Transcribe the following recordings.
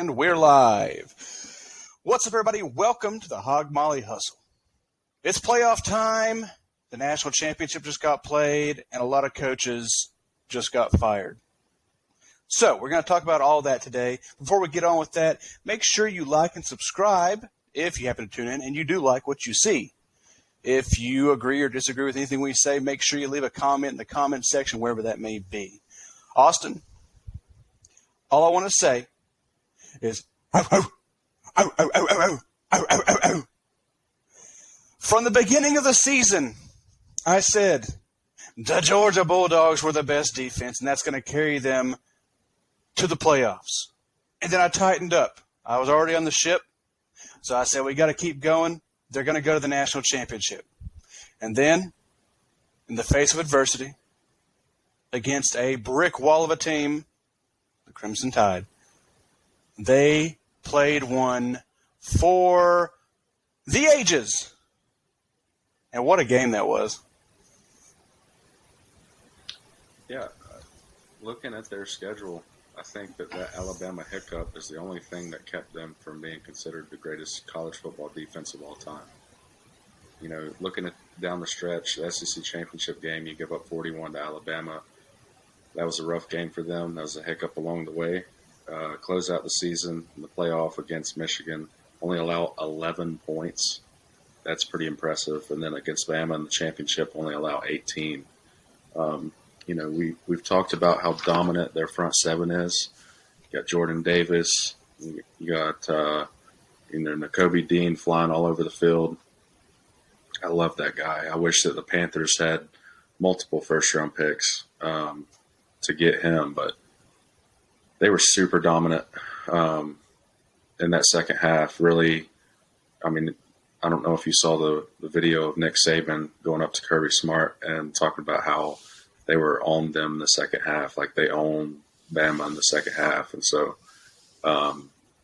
And we're live. What's up, everybody? Welcome to the Hogmolly Hustle. It's playoff time. The national championship just got played, and a lot of coaches just got fired. So we're going to talk about all that today. Before we get on with that, make sure you like and subscribe if you happen to tune in and you do like what you see. If you agree or disagree with anything we say, make sure you leave a comment in the comment section, wherever that may be. Austin, all I want to say is, from the beginning of the season, I said the Georgia Bulldogs were the best defense, and that's going to carry them to the playoffs. And then I tightened up. I was already on the ship, so I said we got to keep going. They're going to go to the national championship. And then, in the face of adversity, against a brick wall of a team, the Crimson Tide, they played one for the ages. And what a game that was. Yeah, looking at their schedule, I think that Alabama hiccup is the only thing that kept them from being considered the greatest college football defense of all time. You know, looking at down the stretch, the SEC championship game, you give up 41 to Alabama. That was a rough game for them. That was a hiccup along the way. Close out the season in the playoff against Michigan, only allow 11 points. That's pretty impressive. And then against Bama in the championship, only allow 18. You know, we've talked about how dominant their front seven is. You got Jordan Davis. You got Nakobe Dean flying all over the field. I love that guy. I wish that the Panthers had multiple first-round picks to get him, but they were super dominant in that second half. Really, I mean, I don't know if you saw the video of Nick Saban going up to Kirby Smart and talking about how they were on them in the second half, like they owned Bama in the second half. And so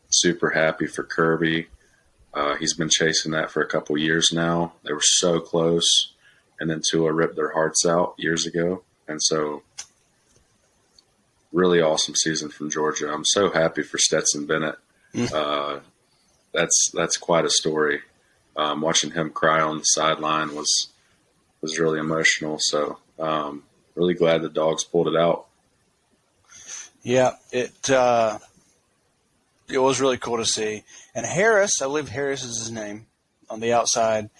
super happy for Kirby. He's been chasing that for a couple years now. They were so close, and then Tua ripped their hearts out years ago. And so really awesome season from Georgia. I'm so happy for Stetson Bennett. That's quite a story. Watching him cry on the sideline was really emotional. So really glad the Dawgs pulled it out. Yeah, it was really cool to see. And Harris, I believe Harris is his name, on the outside,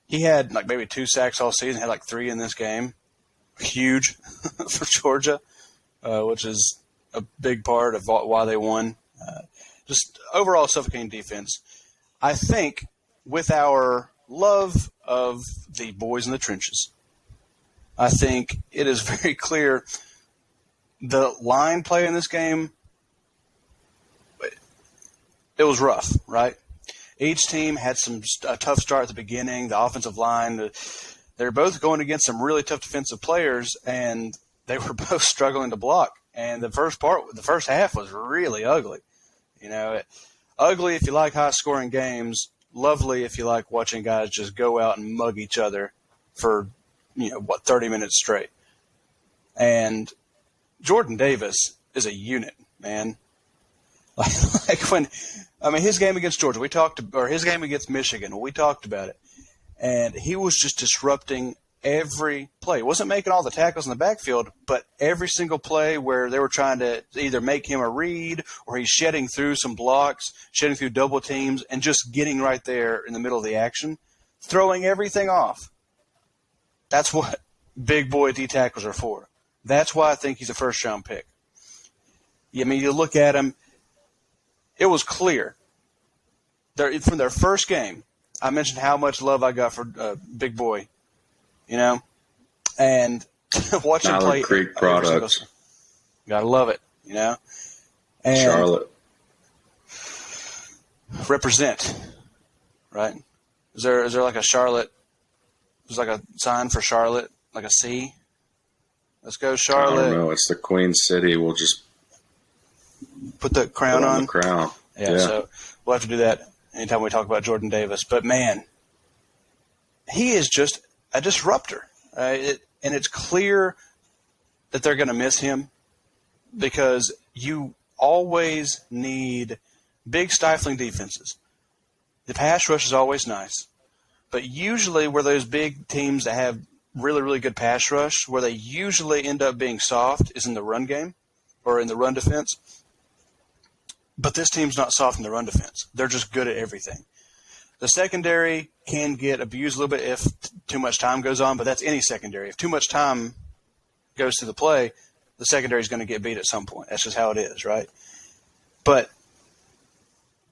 he had like maybe 2 sacks all season, had like 3 in this game. Huge for Georgia, which is a big part of why they won. Just overall suffocating defense. I think with our love of the boys in the trenches, I think it is very clear the line play in this game, it was rough, right? Each team had a tough start at the beginning. The offensive line, they're both going against some really tough defensive players, and they were both struggling to block. And the first half was really ugly. You know, ugly if you like high-scoring games, lovely if you like watching guys just go out and mug each other for, 30 minutes straight. And Jordan Davis is a unit, man. His game against Georgia, his game against Michigan, we talked about it. And he was just disrupting every play. He wasn't making all the tackles in the backfield, but every single play where they were trying to either make him a read or he's shedding through some blocks, shedding through double teams, and just getting right there in the middle of the action, throwing everything off. That's what big boy D tackles are for. That's why I think he's a first-round pick. I mean, you look at him, it was clear. From their first game, I mentioned how much love I got for Big Boy, and watching Mallard play. Creek products. Gotta love it, And Charlotte. Represent, right? Is there like a Charlotte? There's like a sign for Charlotte, like a C. Let's go, Charlotte. I don't know. It's the Queen City. We'll just put the crown on. The crown. Yeah, so we'll have to do that anytime we talk about Jordan Davis. But, man, he is just a disruptor. And it's clear that they're going to miss him because you always need big stifling defenses. The pass rush is always nice. But usually where those big teams that have really, really good pass rush, where they usually end up being soft is in the run game or in the run defense. But this team's not soft in the run defense. They're just good at everything. The secondary can get abused a little bit if too much time goes on, but that's any secondary. If too much time goes to the play, the secondary is going to get beat at some point. That's just how it is, right? But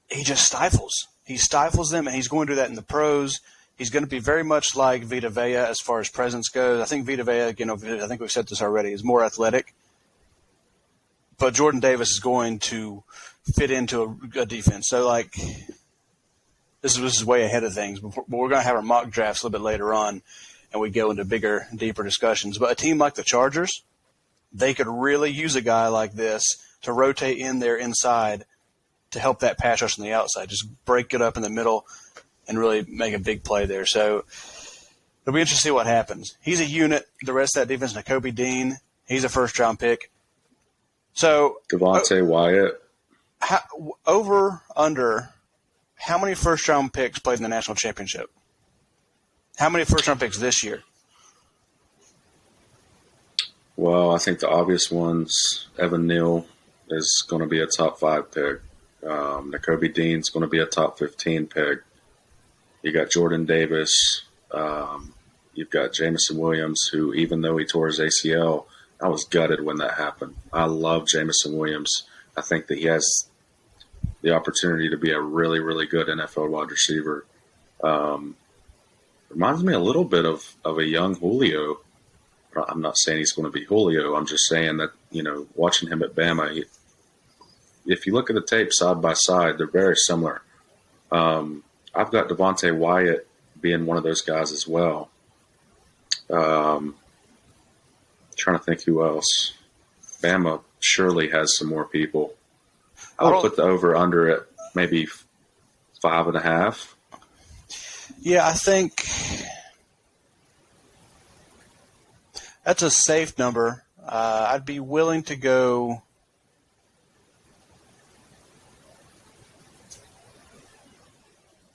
he just stifles. He stifles them, and he's going to do that in the pros. He's going to be very much like Vita Vea as far as presence goes. I think Vita Vea, I think we've said this already, is more athletic. But Jordan Davis is going to fit into a defense. So, like, this is way ahead of things. But we're going to have our mock drafts a little bit later on, and we go into bigger, deeper discussions. But a team like the Chargers, they could really use a guy like this to rotate in there inside to help that pass rush on the outside. Just break it up in the middle and really make a big play there. So it'll be interesting to see what happens. He's a unit. The rest of that defense, Nakobe Dean, he's a first-round pick. So Devontae Wyatt. Under, how many first-round picks played in the national championship? How many first-round picks this year? Well, I think the obvious ones, Evan Neal is going to be a top 5 pick. Nakobe Dean's going to be a top 15 pick. You got Jordan Davis. You've got Jamison Williams, who, even though he tore his ACL, I was gutted when that happened. I love Jamison Williams. I think that he has the opportunity to be a really, really good NFL wide receiver. Reminds me a little bit of a young Julio. I'm not saying he's going to be Julio. I'm just saying that, watching him at Bama, if you look at the tape side by side, they're very similar. I've got Devontae Wyatt being one of those guys as well. Trying to think who else. Bama surely has some more people. I would put the over-under at maybe 5.5. Yeah, I think that's a safe number. I'd be willing to go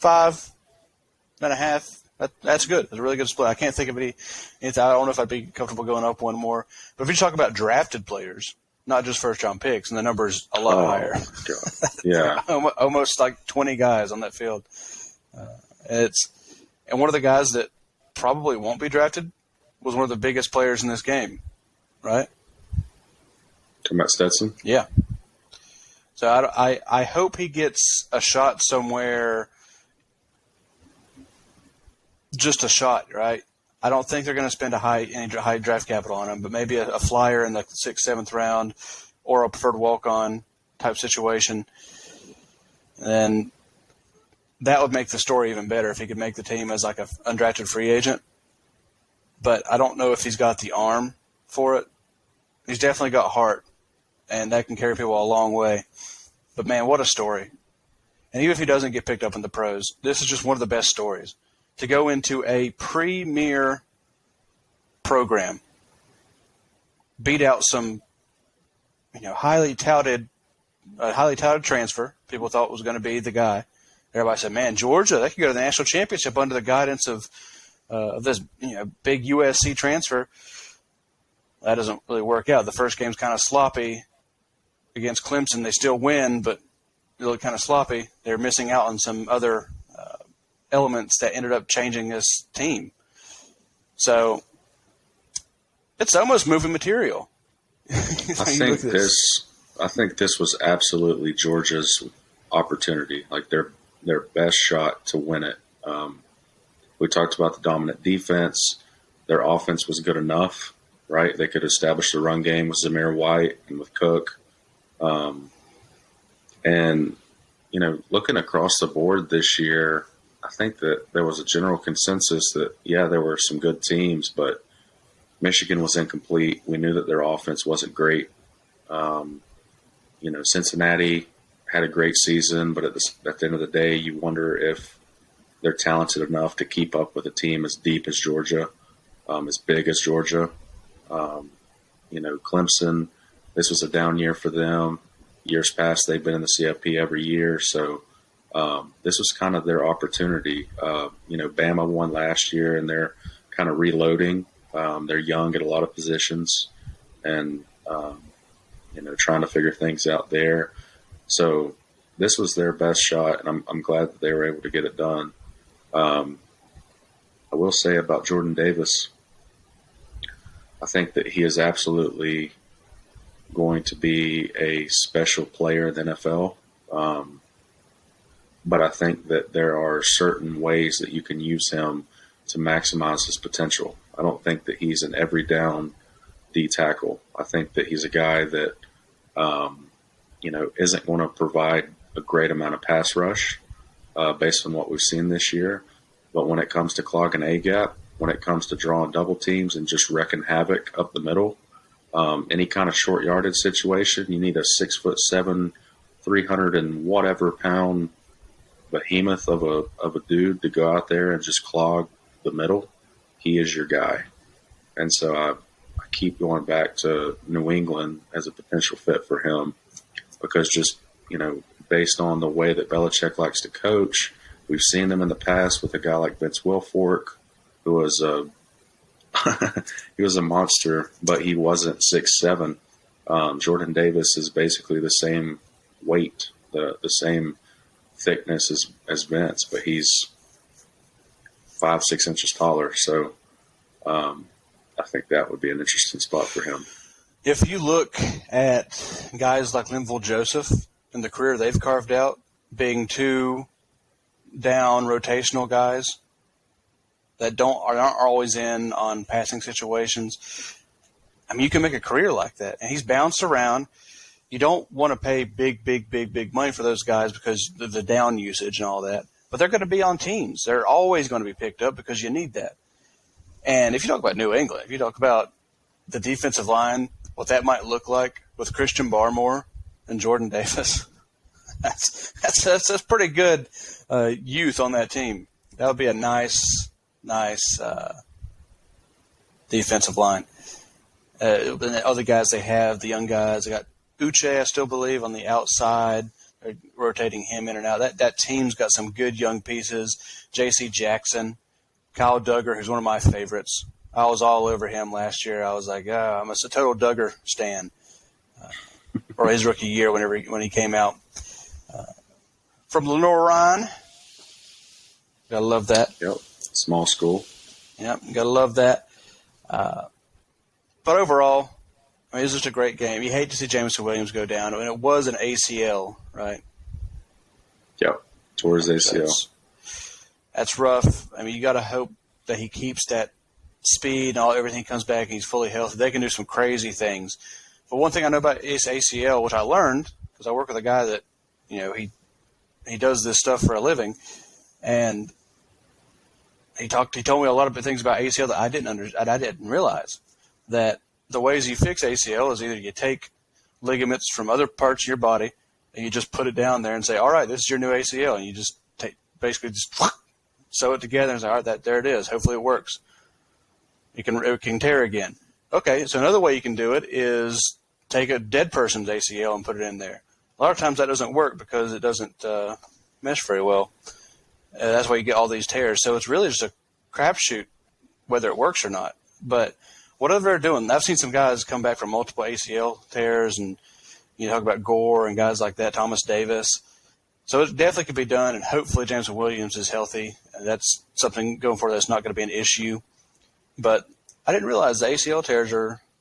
5.5. That's good. It's a really good split. I can't think of anything. I don't know if I'd be comfortable going up one more. But if you talk about drafted players, not just first-round picks, and the number's a lot higher. God. Yeah. Almost like 20 guys on that field. And one of the guys that probably won't be drafted was one of the biggest players in this game, right? Talking about Stetson? Yeah. So I hope he gets a shot somewhere, just a shot, right? I don't think they're going to spend any high draft capital on him, but maybe a flyer in the 6th, 7th round or a preferred walk-on type situation. And that would make the story even better if he could make the team as like an undrafted free agent. But I don't know if he's got the arm for it. He's definitely got heart, and that can carry people a long way. But, man, what a story. And even if he doesn't get picked up in the pros, this is just one of the best stories. To go into a premier program, beat out some highly touted transfer people thought was going to be the guy. Everybody said, man, Georgia, they could go to the national championship under the guidance of this big USC transfer. That doesn't really work out. The first game's kind of sloppy against Clemson. They still win, but really kind of sloppy. They're missing out on some other elements that ended up changing this team. So it's almost movie material. I think this was absolutely Georgia's opportunity, like their best shot to win it. We talked about the dominant defense. Their offense was good enough, right? They could establish the run game with Zamir White and with Cook. And, looking across the board this year, I think that there was a general consensus that, there were some good teams, but Michigan was incomplete. We knew that their offense wasn't great. Cincinnati had a great season, but at the end of the day, you wonder if they're talented enough to keep up with a team as deep as Georgia, as big as Georgia. Clemson, this was a down year for them. Years past, they've been in the CFP every year, so this was kind of their opportunity. Bama won last year, and they're kind of reloading. They're young at a lot of positions, and trying to figure things out there. So this was their best shot, and I'm glad that they were able to get it done. I will say about Jordan Davis, I think that he is absolutely going to be a special player in the NFL. But I think that there are certain ways that you can use him to maximize his potential. I don't think that he's an every down D tackle. I think that he's a guy that, isn't going to provide a great amount of pass rush based on what we've seen this year. But when it comes to clogging A gap, when it comes to drawing double teams and just wrecking havoc up the middle, any kind of short yardage situation, you need a 6'7", 300 and whatever pound behemoth of a dude to go out there and just clog the middle. He is your guy. And so I keep going back to New England as a potential fit for him because just, based on the way that Belichick likes to coach, we've seen them in the past with a guy like Vince Wilfork, who was he was a monster, but he wasn't 6'7". Jordan Davis is basically the same weight, the same thickness as Vince, but he's 5-6 inches taller. So I think that would be an interesting spot for him. If you look at guys like Linval Joseph and the career they've carved out, being two down rotational guys that aren't always in on passing situations, I mean, you can make a career like that. And he's bounced around. You don't want to pay big money for those guys because of the down usage and all that. But they're going to be on teams. They're always going to be picked up because you need that. And if you talk about New England, if you talk about the defensive line, what that might look like with Christian Barmore and Jordan Davis, that's pretty good youth on that team. That would be a nice defensive line. The other guys they have, the young guys, they got Uche, I still believe, on the outside. They're rotating him in and out. That team's got some good young pieces. J.C. Jackson, Kyle Duggar, who's one of my favorites. I was all over him last year. I was like, I'm a total Duggar stan. Or his rookie year when he came out. From Lenoir-Rhyne, gotta love that. Yep, small school. Yep, gotta love that. But overall, I mean, it was just a great game. You hate to see Jameson Williams go down. I mean, it was an ACL, right? Yep, tore his ACL. That's rough. I mean, you got to hope that he keeps that speed and everything comes back and he's fully healthy. They can do some crazy things. But one thing I know about his ACL, which I learned because I work with a guy that, he does this stuff for a living, and he told me a lot of things about ACL that I didn't realize. That the ways you fix ACL is either you take ligaments from other parts of your body and you just put it down there and say, all right, this is your new ACL, and you just basically sew it together and say, all right, there it is. Hopefully it works. It can tear again. Okay, so another way you can do it is take a dead person's ACL and put it in there. A lot of times that doesn't work because it doesn't mesh very well. That's why you get all these tears. So it's really just a crapshoot whether it works or not. But whatever they're doing, I've seen some guys come back from multiple ACL tears, and you talk about Gore and guys like that, Thomas Davis. So it definitely could be done, and hopefully Jameson Williams is healthy. And that's something going forward that's not going to be an issue. But I didn't realize the ACL tears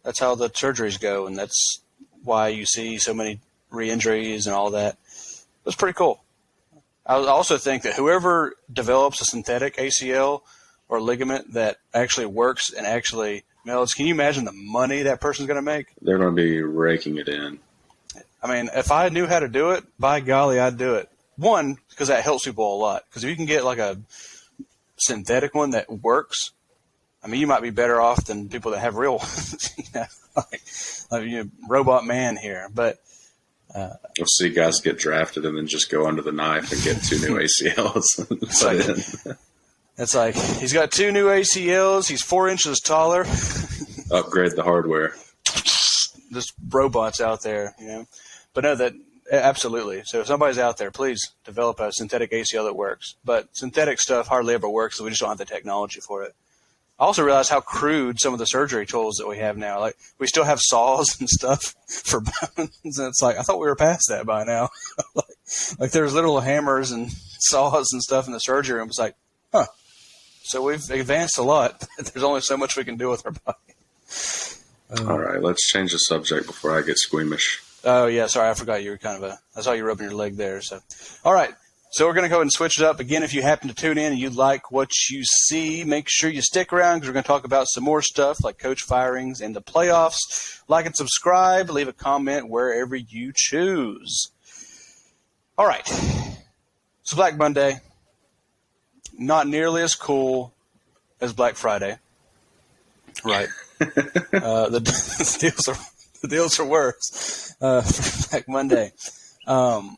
that's how the surgeries go, and that's why you see so many re-injuries and all that. It was pretty cool. I also think that whoever develops a synthetic ACL or ligament that actually works and actually melds, can you imagine the money that person's going to make? They're going to be raking it in. I mean, if I knew how to do it, by golly, I'd do it. One, because that helps people a lot. Because if you can get like a synthetic one that works, I mean, you might be better off than people that have real ones. Robot man here. But you'll see guys get drafted and then just go under the knife and get 2 new ACLs. It's like he's got 2 new ACLs. He's 4 inches taller. Upgrade the hardware. Just robots out there, But no, that Absolutely. So if somebody's out there, please develop a synthetic ACL that works. But synthetic stuff hardly ever works, so we just don't have the technology for it. I also realized how crude some of the surgery tools that we have now. Like, we still have saws and stuff for bones, and it's like, I thought we were past that by now. like there's little hammers and saws and stuff in the surgery room. It's like, huh. So we've advanced a lot. There's only so much we can do with our body. All right, let's change the subject before I get squeamish. Oh, yeah, sorry, I forgot you were I saw you rubbing your leg there. So, all right, so we're going to go ahead and switch it up. Again, if you happen to tune in and you like what you see, make sure you stick around because we're going to talk about some more stuff like coach firings and the playoffs. Like and subscribe, leave a comment wherever you choose. All right, so Black Monday, not nearly as cool as Black Friday, right? The deals are worse for Black Monday. And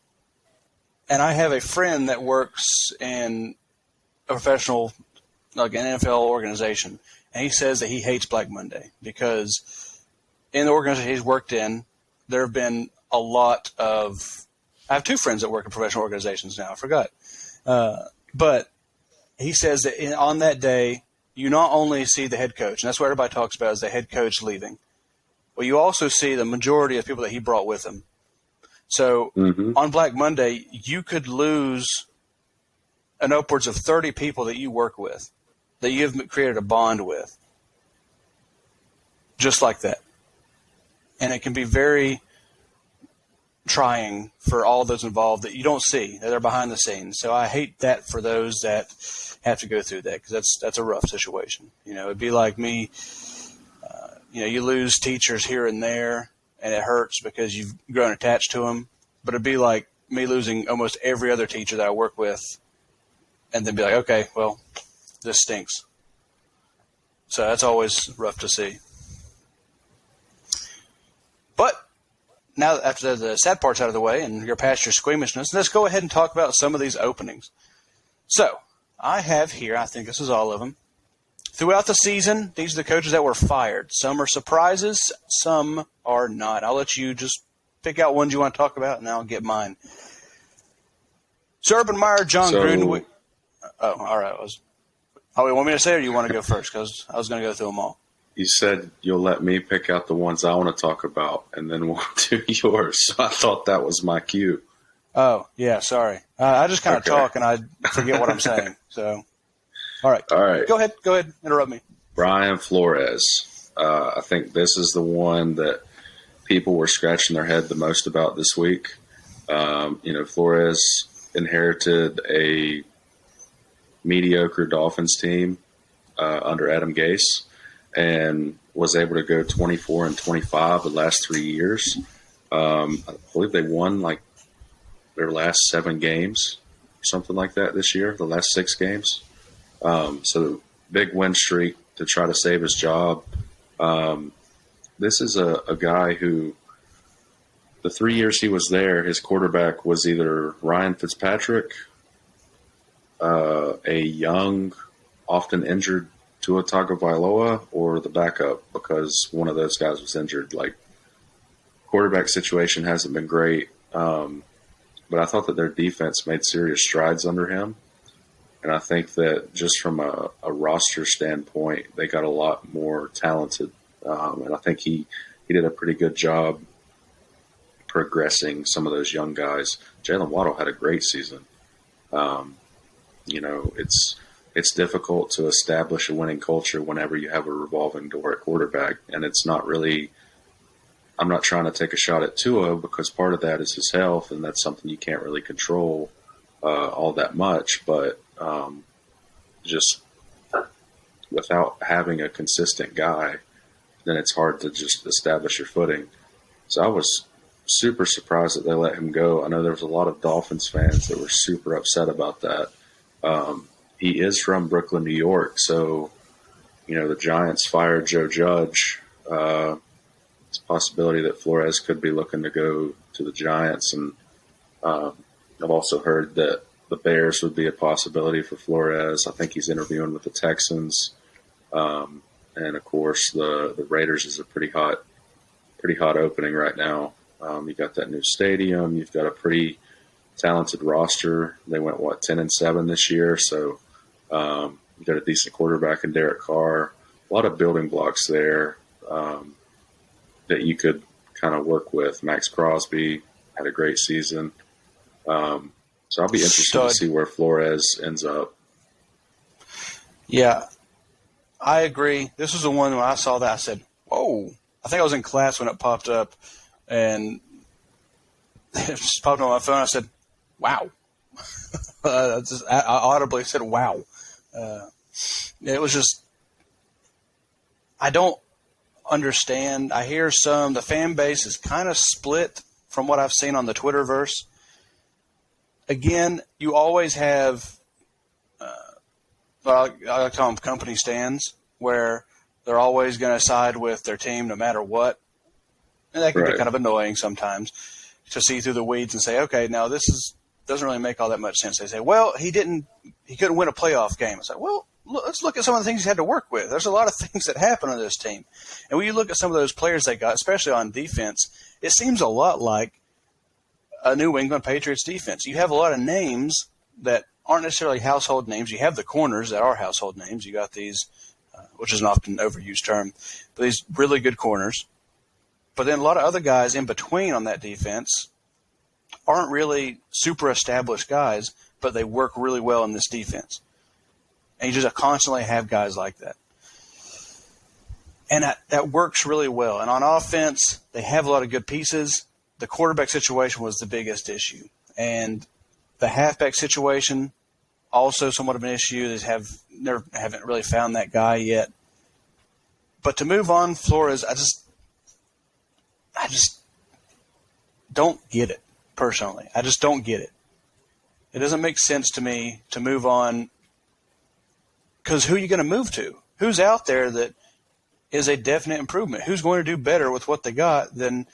I have a friend that works in a professional, like an NFL organization, and he says that he hates Black Monday because in the organization he's worked in, there have been a lot of – I have two friends that work in professional organizations now. I forgot. But he says that on that day, you not only see the head coach, and that's what everybody talks about is the head coach leaving. Well, you also see the majority of people that he brought with him. So on Black Monday, you could lose an upwards of 30 people that you work with, that you've created a bond with, just like that. And it can be very trying for all those involved that you don't see, that are behind the scenes. So I hate that for those that have to go through that because that's a rough situation. You know, it'd be like me. You lose teachers here and there, and it hurts because you've grown attached to them. But it'd be like me losing almost every other teacher that I work with and then be like, okay, well, this stinks. So that's always rough to see. But now after the sad part's out of the way and you're past your squeamishness, let's go ahead and talk about some of these openings. So I have here, I think this is all of them. Throughout the season, these are the coaches that were fired. Some are surprises, some are not. I'll let you just pick out ones you want to talk about, and I'll get mine. So Urban Meyer, John Gruden. All right. You want me to say it, or you want to go first? Because I was going to go through them all. You said you'll let me pick out the ones I want to talk about, and then we'll do yours. So I thought that was my cue. Oh, yeah, sorry. I just kind of talk, and I forget what I'm saying, so... All right. Go ahead. Interrupt me. Brian Flores. I think this is the one that people were scratching their head the most about this week. Flores inherited a mediocre Dolphins team under Adam Gase and was able to go 24-25 the last 3 years. I believe they won like their last 7 games, something like that this year, the last 6 games. So big win streak to try to save his job. This is a guy who the 3 years he was there, his quarterback was either Ryan Fitzpatrick, a young, often injured Tua Tagovailoa, or the backup because one of those guys was injured. Like, quarterback situation hasn't been great, but I thought that their defense made serious strides under him. And I think that just from a roster standpoint, they got a lot more talented. And I think he did a pretty good job progressing some of those young guys. Jalen Waddle had a great season. It's difficult to establish a winning culture whenever you have a revolving door at quarterback. And it's not really – I'm not trying to take a shot at Tua because part of that is his health, and that's something you can't really control all that much. But just without having a consistent guy, then it's hard to just establish your footing. So I was super surprised that they let him go. I know there was a lot of Dolphins fans that were super upset about that. He is from Brooklyn, New York, so the Giants fired Joe Judge. It's a possibility that Flores could be looking to go to the Giants, and I've also heard that the Bears would be a possibility for Flores. I think he's interviewing with the Texans. And of course the Raiders is a pretty hot opening right now. You got that new stadium. You've got a pretty talented roster. They went 10-7 this year, so you got a decent quarterback in Derek Carr. A lot of building blocks there that you could kind of work with. Max Crosby had a great season. So I'll be interested to see where Flores ends up. Yeah, I agree. This was the one when I saw that I said, whoa. I think I was in class when it popped up, and it just popped on my phone. I said, wow. I audibly said, wow. It was just, I don't understand. I hear the fan base is kind of split from what I've seen on the Twitterverse. Again, you always have, I like to call them company stands, where they're always going to side with their team no matter what. And that can get kind of annoying sometimes to see through the weeds and say, okay, now this doesn't really make all that much sense. They say, well, he couldn't win a playoff game. It's like, well, let's look at some of the things he's had to work with. There's a lot of things that happen on this team. And when you look at some of those players they got, especially on defense, it seems a lot like a New England Patriots defense. You have a lot of names that aren't necessarily household names. You have the corners that are household names. You got these, which is an often overused term, but these really good corners. But then a lot of other guys in between on that defense aren't really super established guys, but they work really well in this defense. And you just constantly have guys like that. And that works really well. And on offense, they have a lot of good pieces. The quarterback situation was the biggest issue. And the halfback situation, also somewhat of an issue. They haven't really found that guy yet. But to move on, Flores, I just don't get it, personally. I just don't get it. It doesn't make sense to me to move on, because who are you going to move to? Who's out there that is a definite improvement? Who's going to do better with what they got than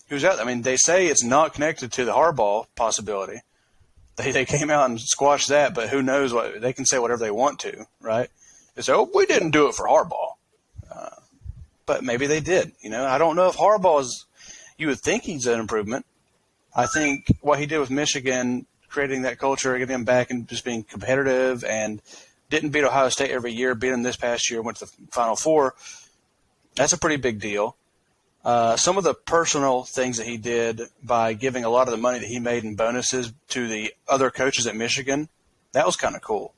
who's out there? I mean, they say it's not connected to the Harbaugh possibility. They came out and squashed that, but who knows what they can say whatever they want to, right? They say, "Oh, we didn't do it for Harbaugh," but maybe they did. I don't know if Harbaugh is. You would think he's an improvement. I think what he did with Michigan, creating that culture, getting them back and just being competitive, and didn't beat Ohio State every year, beat them this past year, went to the Final Four. That's a pretty big deal. Some of the personal things that he did by giving a lot of the money that he made in bonuses to the other coaches at Michigan, that was kind of cool.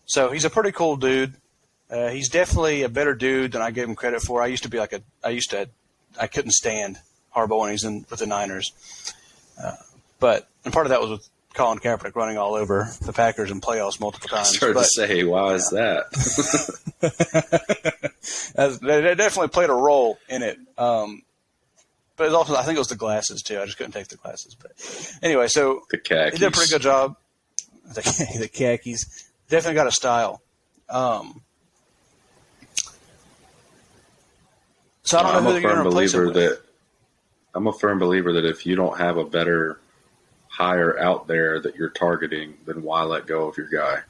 So he's a pretty cool dude. He's definitely a better dude than I gave him credit for. I couldn't stand Harbaugh when he's with the Niners. And part of that was with Colin Kaepernick running all over the Packers in playoffs multiple times. I started to say, why is that? They definitely played a role in it. But it's also, I think it was the glasses, too. I just couldn't take the glasses. But anyway, so the khakis. He did a pretty good job. The khakis. Definitely got a style. So I don't know who they're going to replace him with. I'm a firm believer that if you don't have a better hire out there that you're targeting, then why let go of your guy?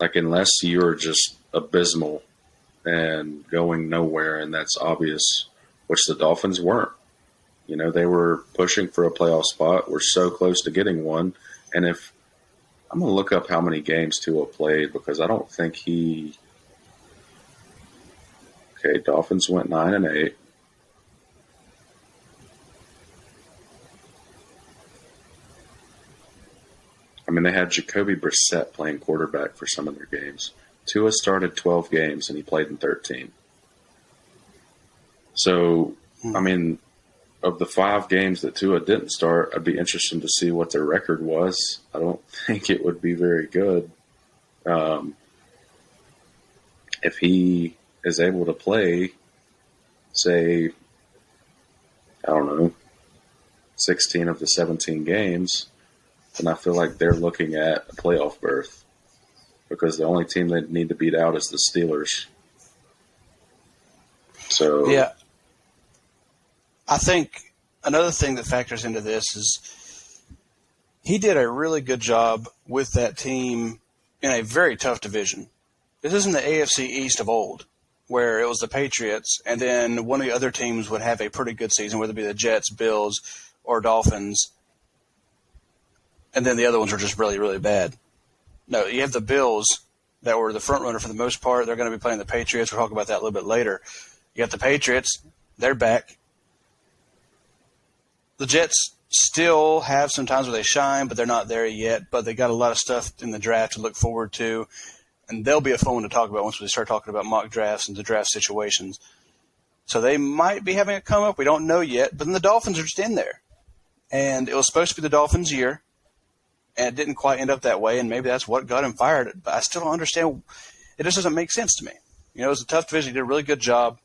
Like, unless you're just abysmal and going nowhere, and that's obvious, which the Dolphins weren't. They were pushing for a playoff spot. We're so close to getting one. And if I'm going to look up how many games Tua played, because I don't think Dolphins went 9-8. I mean, they had Jacoby Brissett playing quarterback for some of their games. Tua started 12 games, and he played in 13. So, I mean, of the 5 games that Tua didn't start, I'd be interested to see what their record was. I don't think it would be very good. If he is able to play, say, 16 of the 17 games, then I feel like they're looking at a playoff berth, because the only team they need to beat out is the Steelers. So, yeah. I think another thing that factors into this is he did a really good job with that team in a very tough division. This isn't the AFC East of old. where it was the Patriots, and then one of the other teams would have a pretty good season, whether it be the Jets, Bills, or Dolphins, and then the other ones are just really, really bad. No, you have the Bills that were the front runner for the most part. They're going to be playing the Patriots. We'll talk about that a little bit later. You got the Patriots. They're back. The Jets still have some times where they shine, but they're not there yet. But they got a lot of stuff in the draft to look forward to. And they'll be a fun one to talk about once we start talking about mock drafts and the draft situations. So they might be having a come up. We don't know yet. But then the Dolphins are just in there. And it was supposed to be the Dolphins' year. And it didn't quite end up that way. And maybe that's what got him fired. But I still don't understand. It just doesn't make sense to me. You know, it was a tough division. He did a really good job.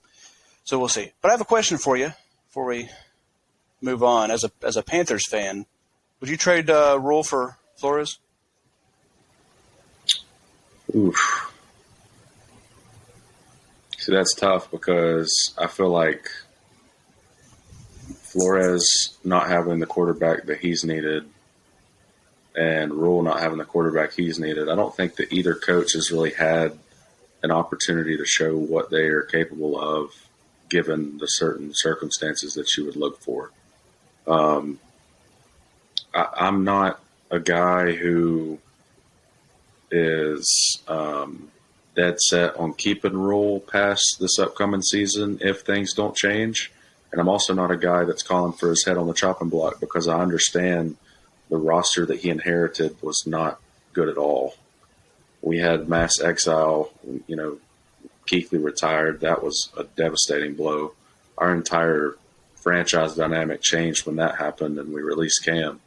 So we'll see. But I have a question for you before we move on. As a Panthers fan, would you trade Rule for Flores? Oof. See, that's tough because I feel like Flores not having the quarterback that he's needed and Rule not having the quarterback he's needed, I don't think that either coach has really had an opportunity to show what they are capable of given the certain circumstances that you would look for. I'm not a guy who is dead set on keeping Rule past this upcoming season if things don't change. And I'm also not a guy that's calling for his head on the chopping block because I understand the roster that he inherited was not good at all. We had mass exile, you know, Keithley retired. That was a devastating blow. Our entire franchise dynamic changed when that happened and we released Cam.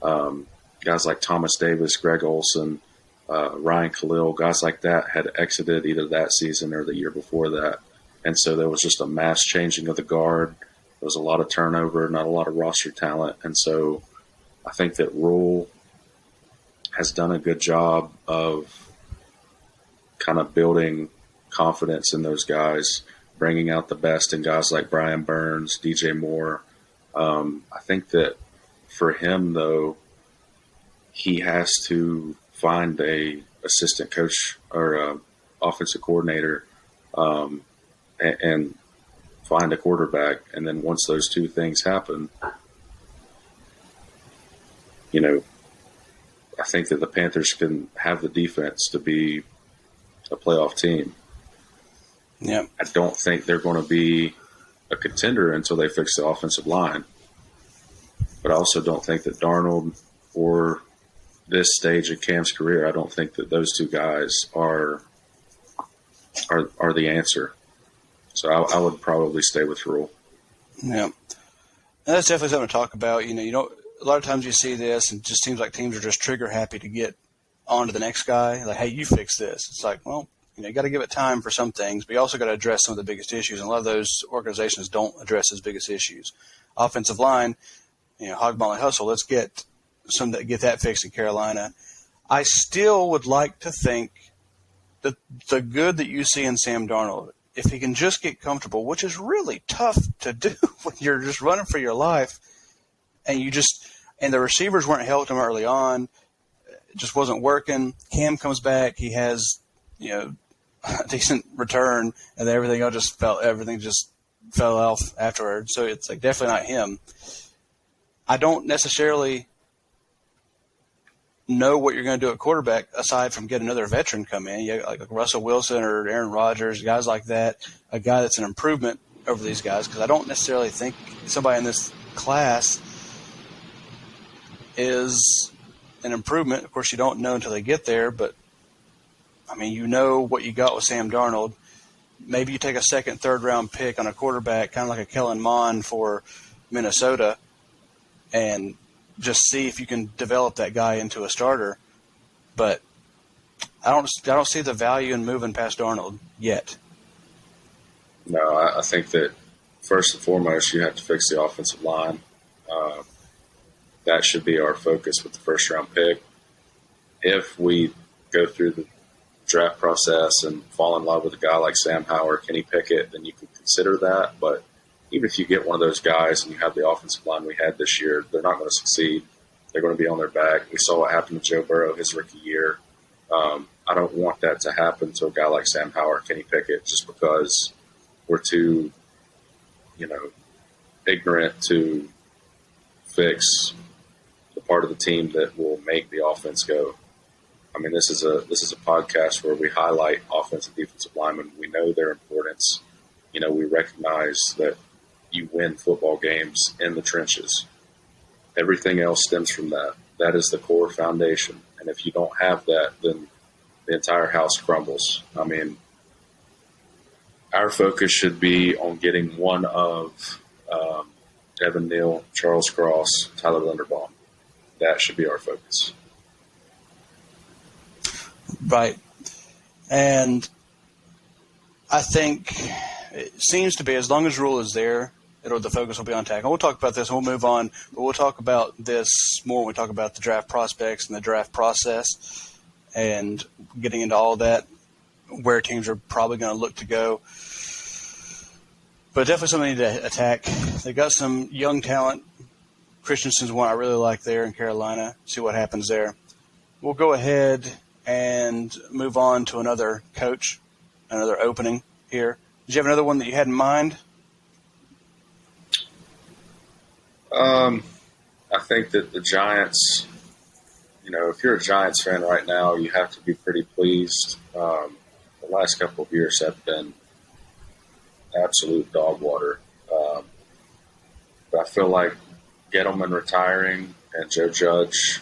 Guys like Thomas Davis, Greg Olson, Ryan Khalil, guys like that had exited either that season or the year before that. And so there was just a mass changing of the guard. There was a lot of turnover, not a lot of roster talent. And so I think that Rule has done a good job of kind of building confidence in those guys, bringing out the best in guys like Brian Burns, DJ Moore. I think that for him, though, he has to find a assistant coach or a offensive coordinator and find a quarterback. And then once those two things happen, you know, I think that the Panthers can have the defense to be a playoff team. Yeah. I don't think they're going to be a contender until they fix the offensive line. But I also don't think that Darnold or this stage of Cam's career, I don't think that those two guys are the answer. So I would probably stay with Rule. Yeah. And that's definitely something to talk about. You know, a lot of times you see this and it just seems like teams are just trigger happy to get on to the next guy. Like, hey, you fix this. It's like, well, you know, you got to give it time for some things, but you also got to address some of the biggest issues. And a lot of those organizations don't address those biggest issues. Offensive line, you know, Hogmolly hustle. Let's get that fixed in Carolina. I still would like to think that the good that you see in Sam Darnold, if he can just get comfortable, which is really tough to do when you're just running for your life, and the receivers weren't helping him early on. It just wasn't working. Cam comes back. He has, you know, a decent return, and then everything just fell off afterward. So it's like definitely not him. I don't necessarily know what you're going to do at quarterback aside from get another veteran come in, like Russell Wilson or Aaron Rodgers, guys like that, a guy that's an improvement over these guys, because I don't necessarily think somebody in this class is an improvement. Of course, you don't know until they get there, but, I mean, you know what you got with Sam Darnold. Maybe you take a second, third-round pick on a quarterback, kind of like a Kellen Mond for Minnesota, and just see if you can develop that guy into a starter. But I don't see the value in moving past Darnold yet. No, I think that first and foremost, you have to fix the offensive line. That should be our focus with the first-round pick. If we go through the draft process and fall in love with a guy like Sam Howell, Kenny Pickett, then you can consider that. But even if you get one of those guys and you have the offensive line we had this year, they're not going to succeed. They're going to be on their back. We saw what happened to Joe Burrow his rookie year. I don't want that to happen to a guy like Sam Howell or Kenny Pickett just because we're too, ignorant to fix the part of the team that will make the offense go. I mean, this is a podcast where we highlight offensive and defensive linemen. We know their importance. We recognize that you win football games in the trenches. Everything else stems from that. That is the core foundation. And if you don't have that, then the entire house crumbles. I mean, our focus should be on getting one of Evan Neal, Charles Cross, Tyler Linderbaum. That should be our focus. Right. And I think it seems to be, as long as Rule is there, the focus will be on tackle. We'll talk about this and we'll move on, but we'll talk about this more when we talk about the draft prospects and the draft process and getting into all that, where teams are probably going to look to go. But definitely something to attack. They got some young talent. Christensen's one I really like there in Carolina. See what happens there. We'll go ahead and move on to another coach, another opening here. Did you have another one that you had in mind? I think that the Giants, if you're a Giants fan right now, you have to be pretty pleased. The last couple of years have been absolute dog water. But I feel like Gettleman retiring and Joe Judge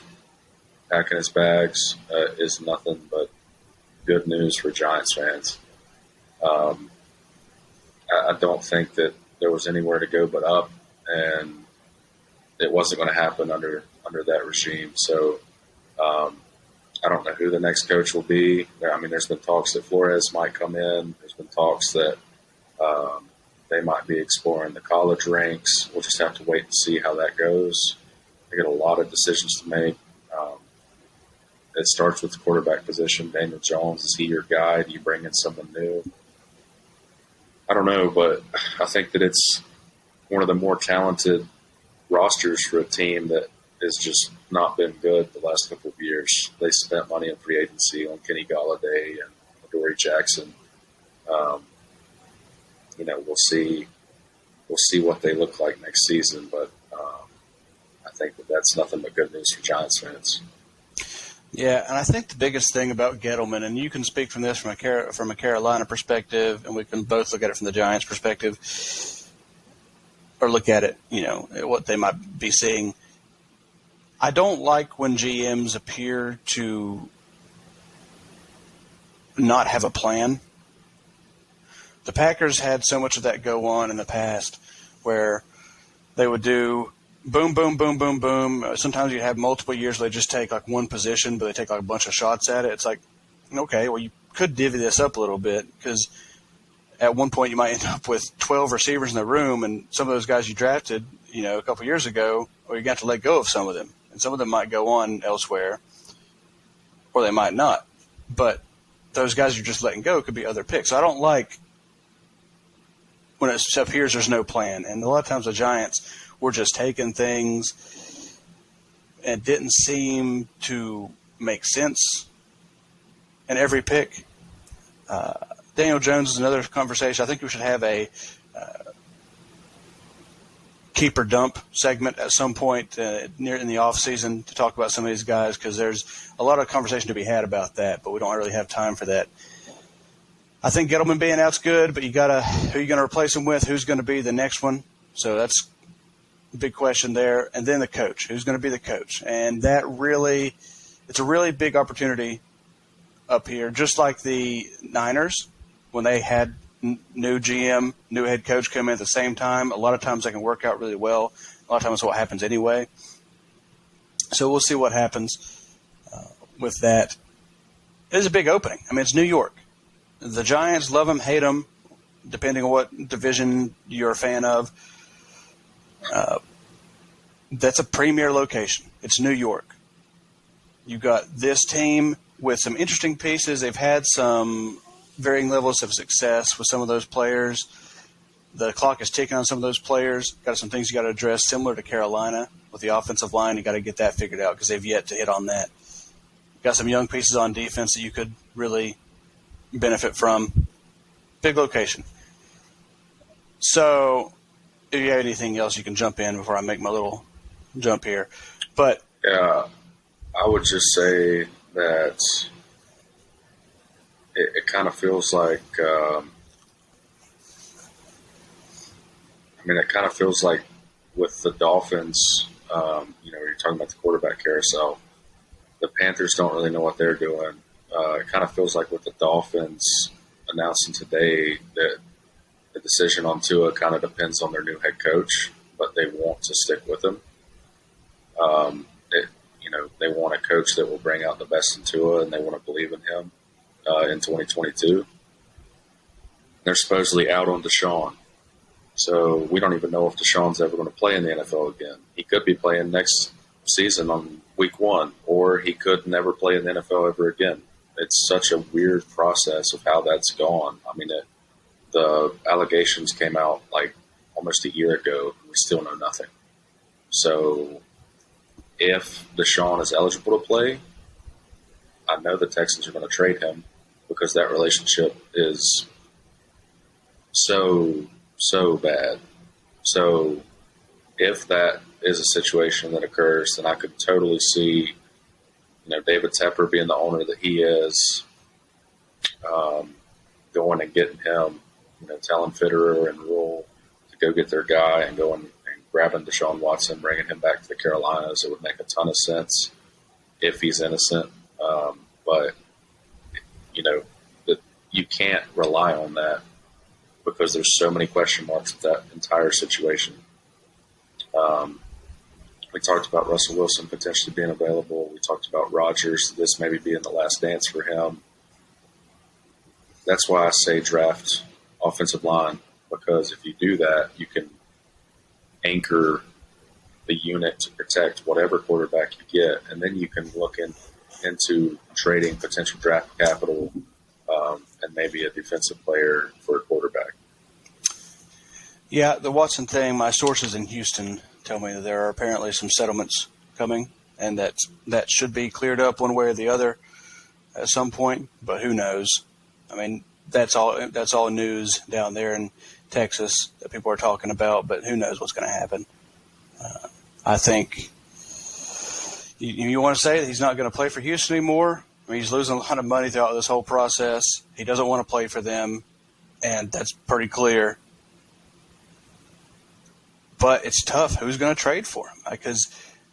packing his bags is nothing but good news for Giants fans. I don't think that there was anywhere to go but up, and it wasn't going to happen under that regime. So I don't know who the next coach will be. I mean, there's been talks that Flores might come in. There's been talks that they might be exploring the college ranks. We'll just have to wait and see how that goes. They got a lot of decisions to make. It starts with the quarterback position. Daniel Jones, is he your guy? Do you bring in someone new? I don't know, but I think that it's one of the more talented rosters for a team that has just not been good the last couple of years. They spent money in free agency on Kenny Galladay and Adoree Jackson. We'll see what they look like next season, but I think that that's nothing but good news for Giants fans. Yeah, and I think the biggest thing about Gettleman, and you can speak from this from a Carolina perspective, and we can both look at it from the Giants perspective, or look at it, what they might be seeing. I don't like when GMs appear to not have a plan. The Packers had so much of that go on in the past where they would do boom, boom, boom, boom, boom. Sometimes you have multiple years where they just take like one position, but they take like a bunch of shots at it. It's like, okay, well, you could divvy this up a little bit because at one point you might end up with 12 receivers in the room, and some of those guys you drafted, a couple years ago, or you got to let go of some of them. And some of them might go on elsewhere, or they might not. But those guys you're just letting go could be other picks. So I don't like when it appears there's no plan. And a lot of times the Giants were just taking things and didn't seem to make sense in every pick. Daniel Jones is another conversation. I think we should have a keep or dump segment at some point near in the off season to talk about some of these guys, because there's a lot of conversation to be had about that, but we don't really have time for that. I think Gettleman being out's good, but who are you going to replace him with? Who's going to be the next one? So that's the big question there. And then the coach. Who's going to be the coach? And it's a really big opportunity up here, just like the Niners when they had new GM, new head coach come in at the same time. A lot of times they can work out really well. A lot of times it's what happens anyway. So we'll see what happens with that. It is a big opening. I mean, it's New York. The Giants love them, hate them, depending on what division you're a fan of. That's a premier location. It's New York. You got this team with some interesting pieces. They've had some varying levels of success with some of those players. The clock is ticking on some of those players. Got some things you got to address, similar to Carolina with the offensive line. You got to get that figured out because they've yet to hit on that. Got some young pieces on defense that you could really benefit from. Big location. So, if you have anything else, you can jump in before I make my little jump here. But Yeah, I would just say that it kind of feels like, it kind of feels like with the Dolphins, you're talking about the quarterback carousel. The Panthers don't really know what they're doing. It kind of feels like with the Dolphins announcing today that the decision on Tua kind of depends on their new head coach, but they want to stick with him. They want a coach that will bring out the best in Tua, and they want to believe in him in 2022. They're supposedly out on Deshaun. So we don't even know if Deshaun's ever going to play in the NFL again. He could be playing next season on week 1, or he could never play in the NFL ever again. It's such a weird process of how that's gone. The allegations came out like almost a year ago. We still know nothing. So if Deshaun is eligible to play, I know the Texans are going to trade him because that relationship is so bad. So if that is a situation that occurs, then I could totally see, David Tepper being the owner that he is, going and getting him, telling Fitterer and Rule to go get their guy and going and grabbing Deshaun Watson, bringing him back to the Carolinas. It would make a ton of sense if he's innocent. But you can't rely on that because there's so many question marks with that entire situation. We talked about Russell Wilson potentially being available. We talked about Rodgers, this maybe being the last dance for him. That's why I say draft offensive line, because if you do that, you can anchor the unit to protect whatever quarterback you get, and then you can look into trading potential draft capital and maybe a defensive player for a quarterback. yeah, the Watson thing, my sources in Houston tell me that there are apparently some settlements coming, and that should be cleared up one way or the other at some point, but who knows? That's all news down there in Texas that people are talking about, but who knows what's going to happen. I think you want to say that he's not going to play for Houston anymore. He's losing a lot of money throughout this whole process. He doesn't want to play for them, and that's pretty clear. But it's tough. Who's going to trade for him? Because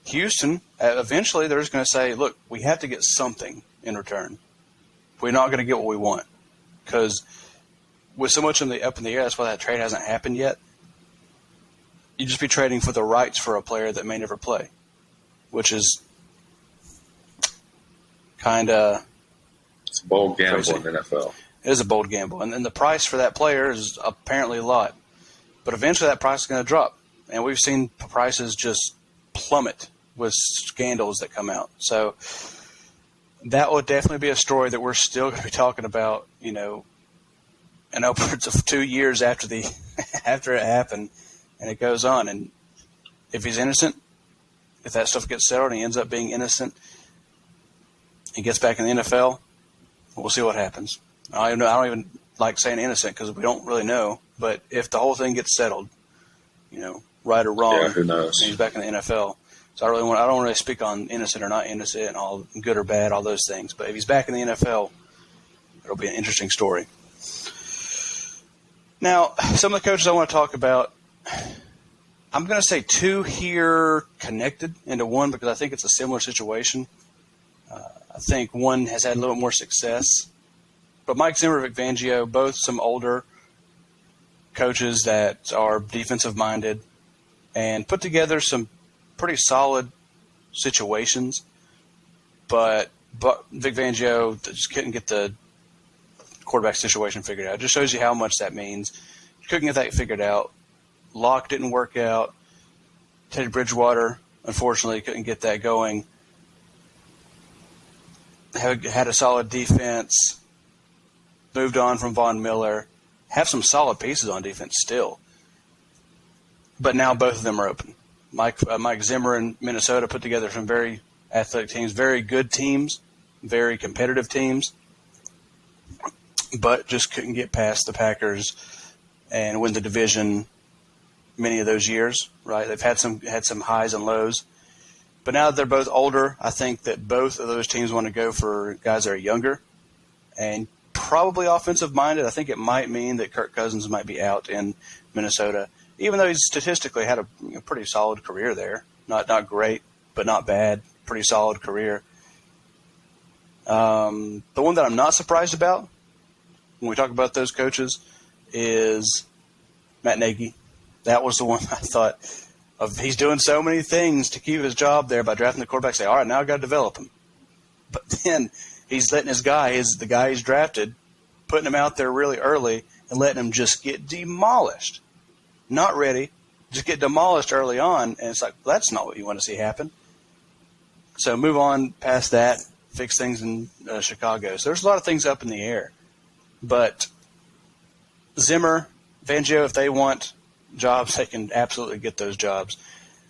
Houston, eventually they're just going to say, look, we have to get something in return. We're not going to get what we want. Because with so much up in the air, that's why that trade hasn't happened yet. You'd just be trading for the rights for a player that may never play, which is kind of it's a bold gamble crazy. in the NFL. It is a bold gamble. And the price for that player is apparently a lot. But eventually that price is going to drop. And we've seen prices just plummet with scandals that come out. So that would definitely be a story that we're still going to be talking about, and upwards of 2 years after after it happened, and it goes on. And if he's innocent, if that stuff gets settled and he ends up being innocent, he gets back in the NFL, we'll see what happens. I don't even like saying innocent because we don't really know. But if the whole thing gets settled, right or wrong, who knows? And he's back in the NFL. So I don't really speak on innocent or not innocent and all good or bad, all those things. But if he's back in the NFL, it'll be an interesting story. Now, some of the coaches I want to talk about, I'm going to say 2 here connected into one because I think it's a similar situation. I think one has had a little more success. But Mike Zimmer and Vic Fangio, both some older coaches that are defensive-minded and put together some pretty solid situations. But Vic Fangio just couldn't get the quarterback situation figured out. It just shows you how much that means. Couldn't get that figured out. Locke didn't work out. Teddy Bridgewater, unfortunately, couldn't get that going. Had a solid defense. Moved on from Von Miller. Have some solid pieces on defense still. But now both of them are open. Mike Zimmer in Minnesota put together some very athletic teams, very good teams, very competitive teams, but just couldn't get past the Packers and win the division many of those years, right? They've had some highs and lows. But now that they're both older, I think that both of those teams want to go for guys that are younger and probably offensive-minded. I think it might mean that Kirk Cousins might be out in Minnesota, even though he's statistically had a pretty solid career there. Not great, but not bad. Pretty solid career. The one that I'm not surprised about when we talk about those coaches is Matt Nagy. That was the one I thought of. He's doing so many things to keep his job there by drafting the quarterback. Say, all right, now I've got to develop him. But then he's letting the guy he's drafted, putting him out there really early and letting him just get demolished. Not ready, just get demolished early on. And it's like, well, that's not what you want to see happen. So move on past that, fix things in Chicago. So there's a lot of things up in the air. But Zimmer, Fangio, if they want jobs, they can absolutely get those jobs.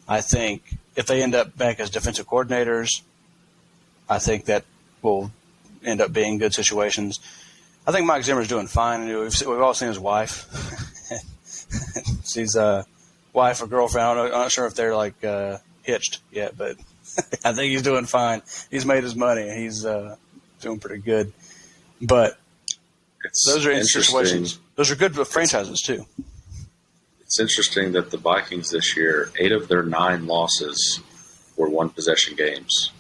I think if they end up back as defensive coordinators, I think that will end up being good situations. I think Mike Zimmer's doing fine. We've all seen his wife. She's a wife or girlfriend. I'm not sure if they're like hitched yet, but I think he's doing fine. He's made his money. He's doing pretty good. But those are situations. Those are good franchises too. It's interesting that the Vikings this year, 8 of their 9 losses were one-possession games.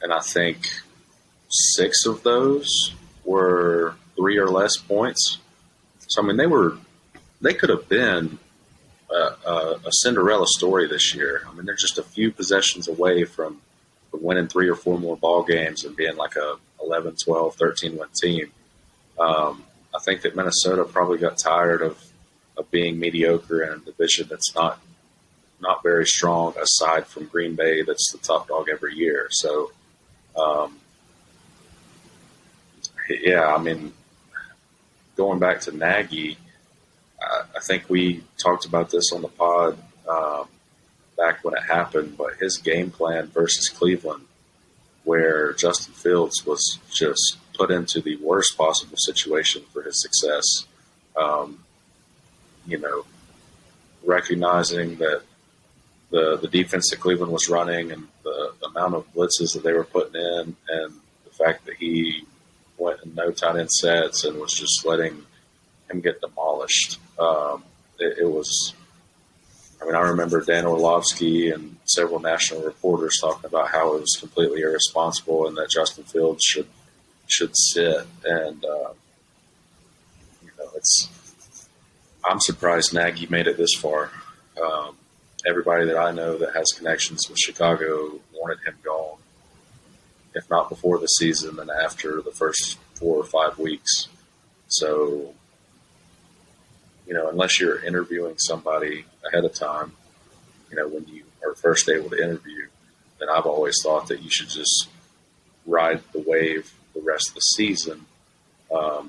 And I think 6 of those were 3 or less points. So, I mean, they could have been a Cinderella story this year. I mean, they're just a few possessions away from winning 3 or 4 more ball games and being like a 11, 12, 13-win team. I think that Minnesota probably got tired of being mediocre in a division that's not very strong, aside from Green Bay, that's the top dog every year. So, yeah, I mean, going back to Nagy, I think we talked about this on the pod back when it happened, but his game plan versus Cleveland, where Justin Fields was just put into the worst possible situation for his success, recognizing that the defense that Cleveland was running and the amount of blitzes that they were putting in, and the fact that he went in no tight end sets and was just letting him get demolished. It was, I mean, I remember Dan Orlovsky and several national reporters talking about how it was completely irresponsible and that Justin Fields should sit. And, I'm surprised Nagy made it this far. Everybody that I know that has connections with Chicago wanted him gone, if not before the season, then after the first 4 or 5 weeks. So, unless you're interviewing somebody ahead of time, when you are first able to interview, then I've always thought that you should just ride the wave the rest of the season,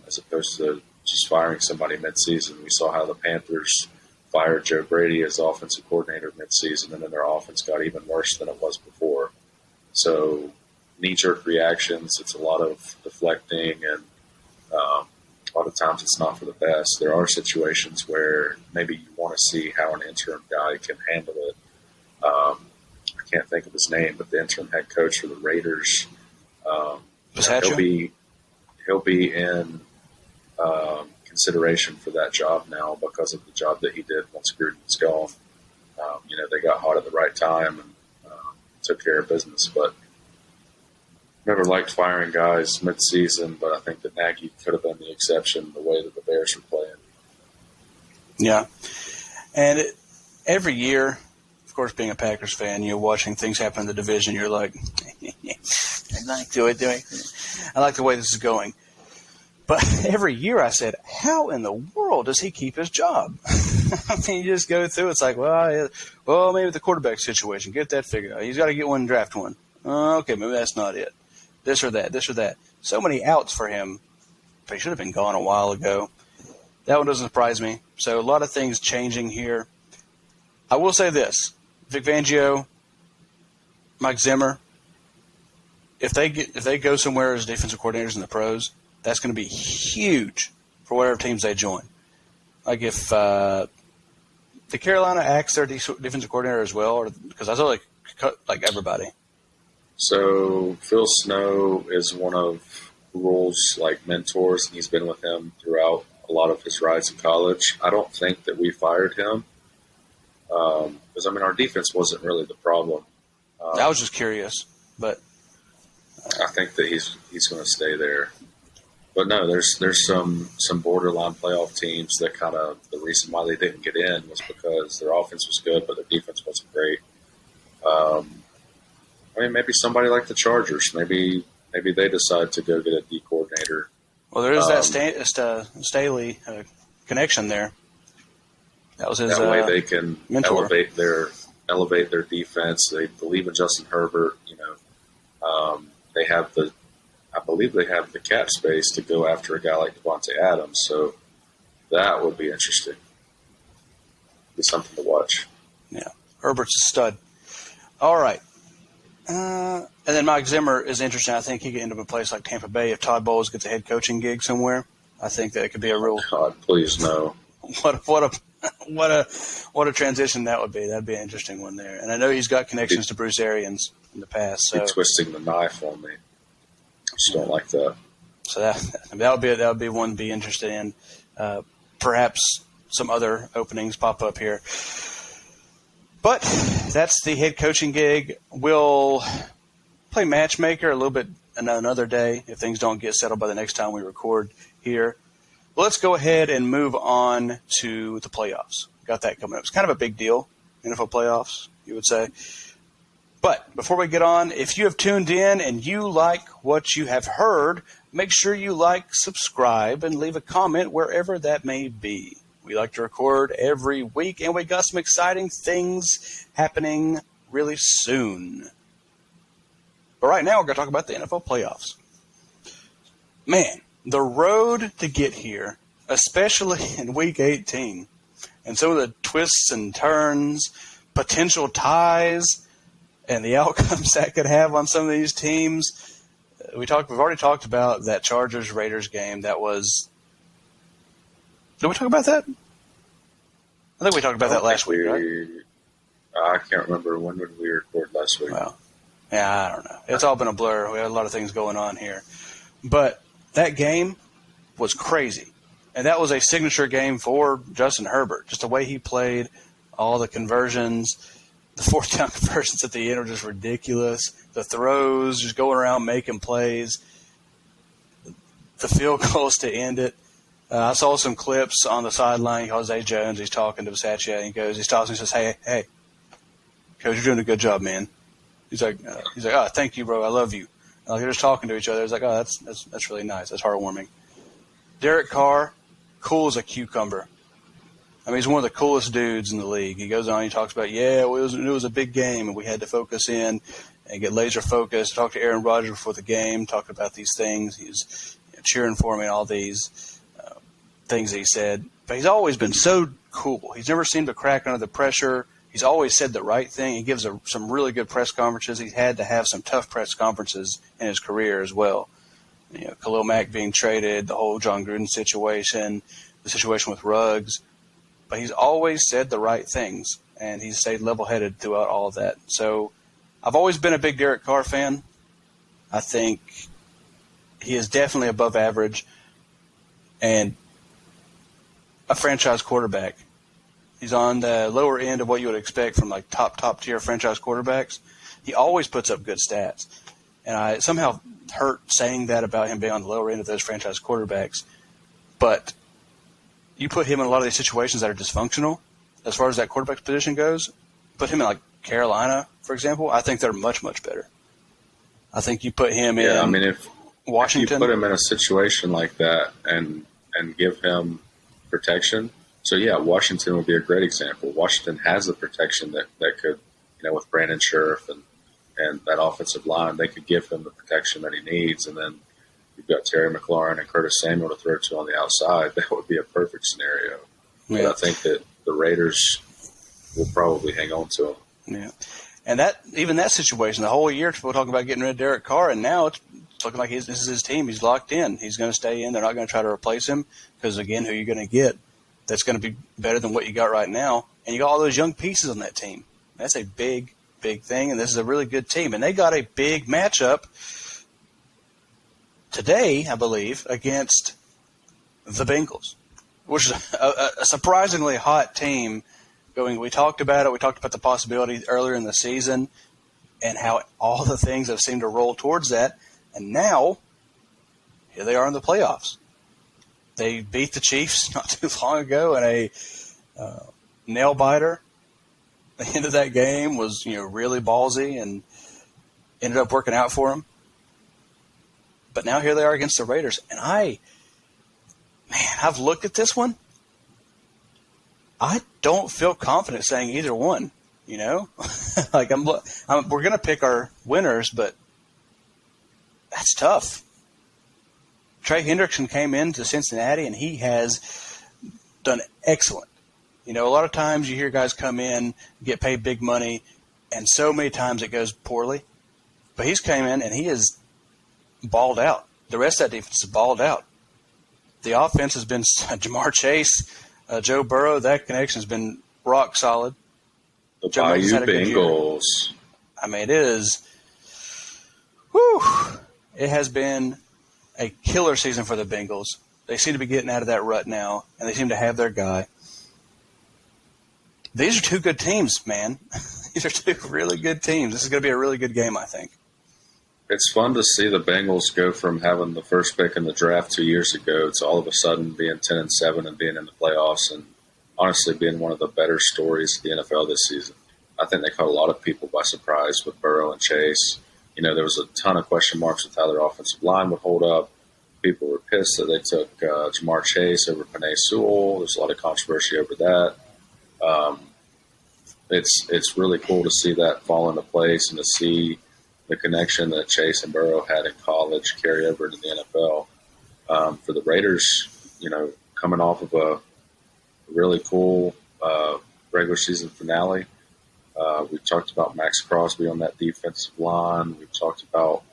as opposed to just firing somebody mid-season. We saw how the Panthers fired Joe Brady as offensive coordinator mid-season, and then their offense got even worse than it was before. So knee-jerk reactions, it's a lot of deflecting, and a lot of times it's not for the best. There are situations where maybe you want to see how an interim guy can handle it. I can't think of his name, but the interim head coach for the Raiders, he'll be in consideration for that job now because of the job that he did once Gruden's gone. They got hot at the right time and took care of business, but never liked firing guys mid-season, but I think that Nagy could have been the exception the way that the Bears were playing. Yeah. And every year, of course, being a Packers fan, you're watching things happen in the division, you're like, I like the way this is going. But every year I said, how in the world does he keep his job? I mean, you just go through, it's like, well, maybe the quarterback situation, get that figured out. He's got to get one and draft one. Okay, maybe that's not it. This or that. So many outs for him, but he should have been gone a while ago. That one doesn't surprise me. So a lot of things changing here. I will say this. Vic Fangio, Mike Zimmer, if they go somewhere as defensive coordinators in the pros, that's going to be huge for whatever teams they join. Like if the Carolina acts their defensive coordinator as well, or because I thought like everybody. So Phil Snow is one of Rule's like mentors, and he's been with him throughout a lot of his rides in college. I don't think that we fired him because our defense wasn't really the problem. I was just curious, but I think that he's going to stay there. But no, there's some borderline playoff teams that kind of the reason why they didn't get in was because their offense was good, but their defense wasn't great. Maybe somebody like the Chargers. Maybe they decide to go get a D coordinator. Well, there is that Staley connection there. That was his. That way they can mentor. elevate their defense. They believe in Justin Herbert. I believe they have the cap space to go after a guy like Devontae Adams. So that would be interesting. Be something to watch. Yeah, Herbert's a stud. All right. And then Mike Zimmer is interesting. I think he could end up in a place like Tampa Bay if Todd Bowles gets a head coaching gig somewhere. I think that it could be a real. God, please no. What a transition that would be. That'd be an interesting one there. And I know he's got connections to Bruce Arians in the past. So he's twisting the knife on me. I just don't like that. So that would be one to be interested in. Perhaps some other openings pop up here. But that's the head coaching gig. We'll play matchmaker a little bit another day if things don't get settled by the next time we record here. Well, let's go ahead and move on to the playoffs. Got that coming up. It's kind of a big deal, NFL playoffs, you would say. But before we get on, if you have tuned in and you like what you have heard, make sure you like, subscribe, and leave a comment wherever that may be. We like to record every week, and we got some exciting things happening really soon. But right now, we're going to talk about the NFL playoffs. Man, the road to get here, especially in Week 18, and some of the twists and turns, potential ties, and the outcomes that could have on some of these teams. We've already talked about that Chargers-Raiders game. That was. Did we talk about that? I think we talked about that last week, right? I can't remember. When did we record last week? Well, yeah, I don't know. It's all been a blur. We had a lot of things going on here. But that game was crazy. And that was a signature game for Justin Herbert. Just the way he played, all the conversions, the fourth down conversions at the end were just ridiculous. The throws, just going around making plays. The field goals to end it. I saw some clips on the sideline. He calls Zay Jones. He's talking to Bisaccia. He stops and he says, hey, Coach, you're doing a good job, man. He's like, oh, thank you, bro. I love you. And they're just talking to each other. It's like, oh, that's really nice. That's heartwarming. Derek Carr, cool as a cucumber. I mean, he's one of the coolest dudes in the league. He goes on, he talks about, it was a big game, and we had to focus in and get laser focused. Talked to Aaron Rodgers before the game, talked about these things. He's cheering for me and all these things that he said. But he's always been so cool. He's never seemed to crack under the pressure. He's always said the right thing. He gives some really good press conferences. He's had to have some tough press conferences in his career as well. Khalil Mack being traded, the whole John Gruden situation, the situation with Ruggs. But he's always said the right things, and he's stayed level-headed throughout all of that. So I've always been a big Derek Carr fan. I think he is definitely above average and a franchise quarterback. He's on the lower end of what you would expect from like top-tier franchise quarterbacks. He always puts up good stats. And I somehow hurt saying that about him being on the lower end of those franchise quarterbacks. But you put him in a lot of these situations that are dysfunctional as far as that quarterback position goes. Put him in like Carolina, for example. I think they're much, much better. I think you put him in if Washington. If you put him in a situation like that and give him protection. So, Washington would be a great example. Washington has the protection that could, with Brandon Scherf and that offensive line, they could give him the protection that he needs. And then you've got Terry McLaurin and Curtis Samuel to throw to on the outside. That would be a perfect scenario. Yeah. But I think that the Raiders will probably hang on to him. Yeah. And even that situation, the whole year, people talking about getting rid of Derek Carr, and now it's looking like this is his team. He's locked in. He's going to stay in. They're not going to try to replace him because, again, who are you going to get that's going to be better than what you got right now? And you got all those young pieces on that team. That's a big, big thing, and this is a really good team. And they got a big matchup today, I believe, against the Bengals, which is a surprisingly hot team. We talked about it. We talked about the possibility earlier in the season and how all the things have seemed to roll towards that. And now, here they are in the playoffs. They beat the Chiefs not too long ago in a nail-biter. The end of that game was, really ballsy and ended up working out for them. But now here they are against the Raiders. And I've looked at this one. I don't feel confident saying either one, like we're going to pick our winners, but that's tough. Trey Hendrickson came into Cincinnati and he has done excellent. A lot of times you hear guys come in, get paid big money, and so many times it goes poorly. But he's came in and he has balled out. The rest of that defense is balled out. The offense has been Jamar Chase, Joe Burrow. That connection has been rock solid. The Bayou Bengals. It is. Whew. It has been a killer season for the Bengals. They seem to be getting out of that rut now, and they seem to have their guy. These are two good teams, man. These are two really good teams. This is going to be a really good game, I think. It's fun to see the Bengals go from having the first pick in the draft 2 years ago to all of a sudden being 10-7 and being in the playoffs and honestly being one of the better stories of the NFL this season. I think they caught a lot of people by surprise with Burrow and Chase. There was a ton of question marks with how their offensive line would hold up. People were pissed that they took Jamar Chase over Penei Sewell. There's a lot of controversy over that. It's really cool to see that fall into place and to see the connection that Chase and Burrow had in college carry over to the NFL. For the Raiders, coming off of a really cool regular season finale. We've talked about Max Crosby on that defensive line. We've talked about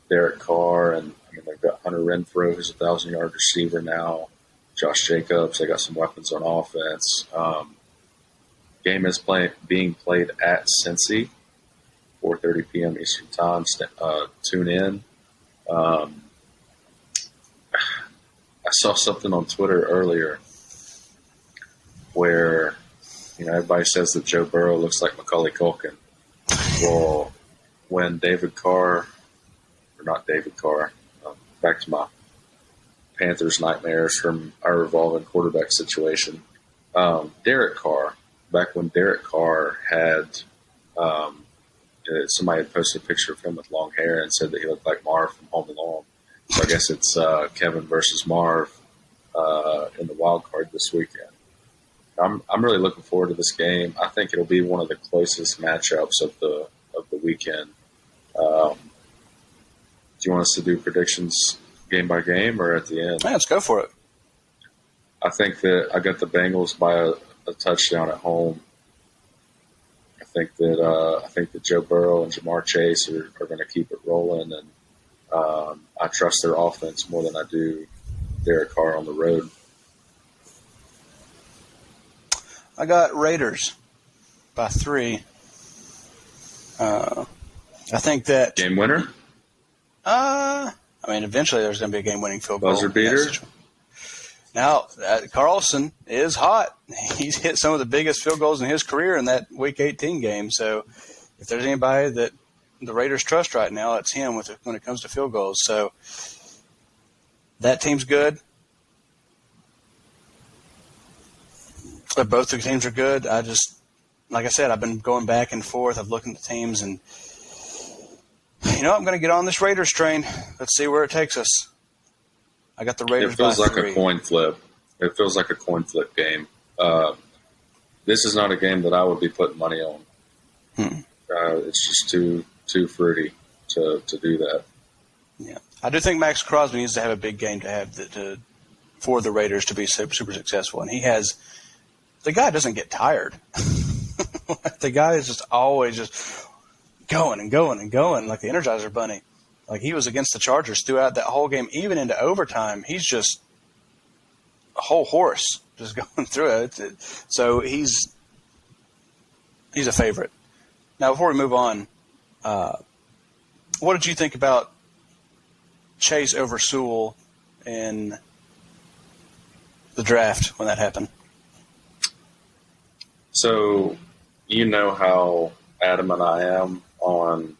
Derek Carr, and they've got Hunter Renfrow, who's a 1,000-yard receiver now. Josh Jacobs, they got some weapons on offense. Game is being played at Cincy, 4:30 p.m. Eastern Time. Tune in. I saw something on Twitter earlier where everybody says that Joe Burrow looks like Macaulay Culkin. Well, when back to my Panthers nightmares from our revolving quarterback situation. Derek Carr, back when Derek Carr had somebody had posted a picture of him with long hair and said that he looked like Marv from Home Alone. So I guess it's Kevin versus Marv in the wild card this weekend. I'm really looking forward to this game. I think it'll be one of the closest matchups of the weekend. Do you want us to do predictions game by game or at the end? Yeah, let's go for it. I think that I got the Bengals by a touchdown at home. I think that Joe Burrow and Jamar Chase are going to keep it rolling, and I trust their offense more than I do Derek Carr on the road. I got Raiders by 3. I think that game winner. Eventually there's going to be a game-winning field goal. Buzzer beater. Now, Carlson is hot. He's hit some of the biggest field goals in his career in that Week 18 game. So if there's anybody that the Raiders trust right now, it's him when it comes to field goals. So that team's good. But both the teams are good. Like I said, I've been going back and forth. I've looked at the teams, and I'm going to get on this Raiders train. Let's see where it takes us. I got the Raiders. It feels by like 3. a coin flip. It feels like a coin flip game. This is not a game that I would be putting money on. It's just too fruity to do that. Yeah, I do think Max Crosby needs to have a big game to have for the Raiders to be super, super successful, and he has. The guy doesn't get tired. The guy is just always just going and going and going like the Energizer Bunny. Like he was against the Chargers throughout that whole game, even into overtime. He's just a whole horse just going through it. So he's a favorite. Now, before we move on, what did you think about Chase over Sewell in the draft when that happened? So, you know how adamant I am on,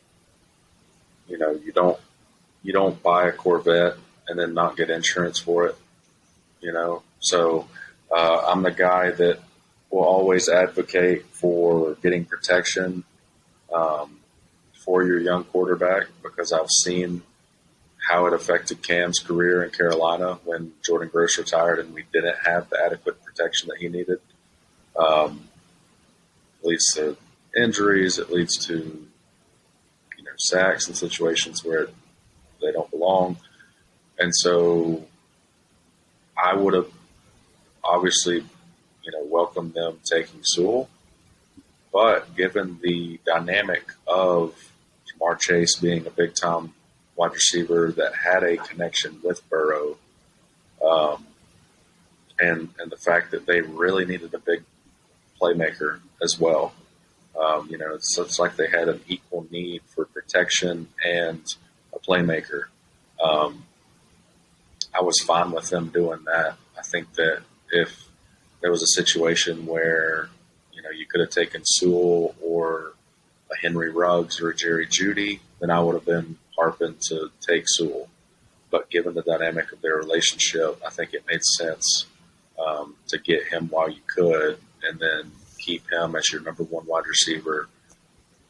you don't buy a Corvette and then not get insurance for it, So I'm the guy that will always advocate for getting protection for your young quarterback, because I've seen how it affected Cam's career in Carolina when Jordan Gross retired and we didn't have the adequate protection that he needed. It leads to injuries. It leads to, sacks and situations where they don't belong. And so I would have obviously, welcomed them taking Sewell. But given the dynamic of Jamar Chase being a big-time wide receiver that had a connection with Burrow, and the fact that they really needed a big playmaker as well. It's like they had an equal need for protection and a playmaker. I was fine with them doing that. I think that if there was a situation where, you could have taken Sewell or a Henry Ruggs or a Jerry Jeudy, then I would have been harping to take Sewell. But given the dynamic of their relationship, I think it made sense to get him while you could, and then keep him as your number one wide receiver.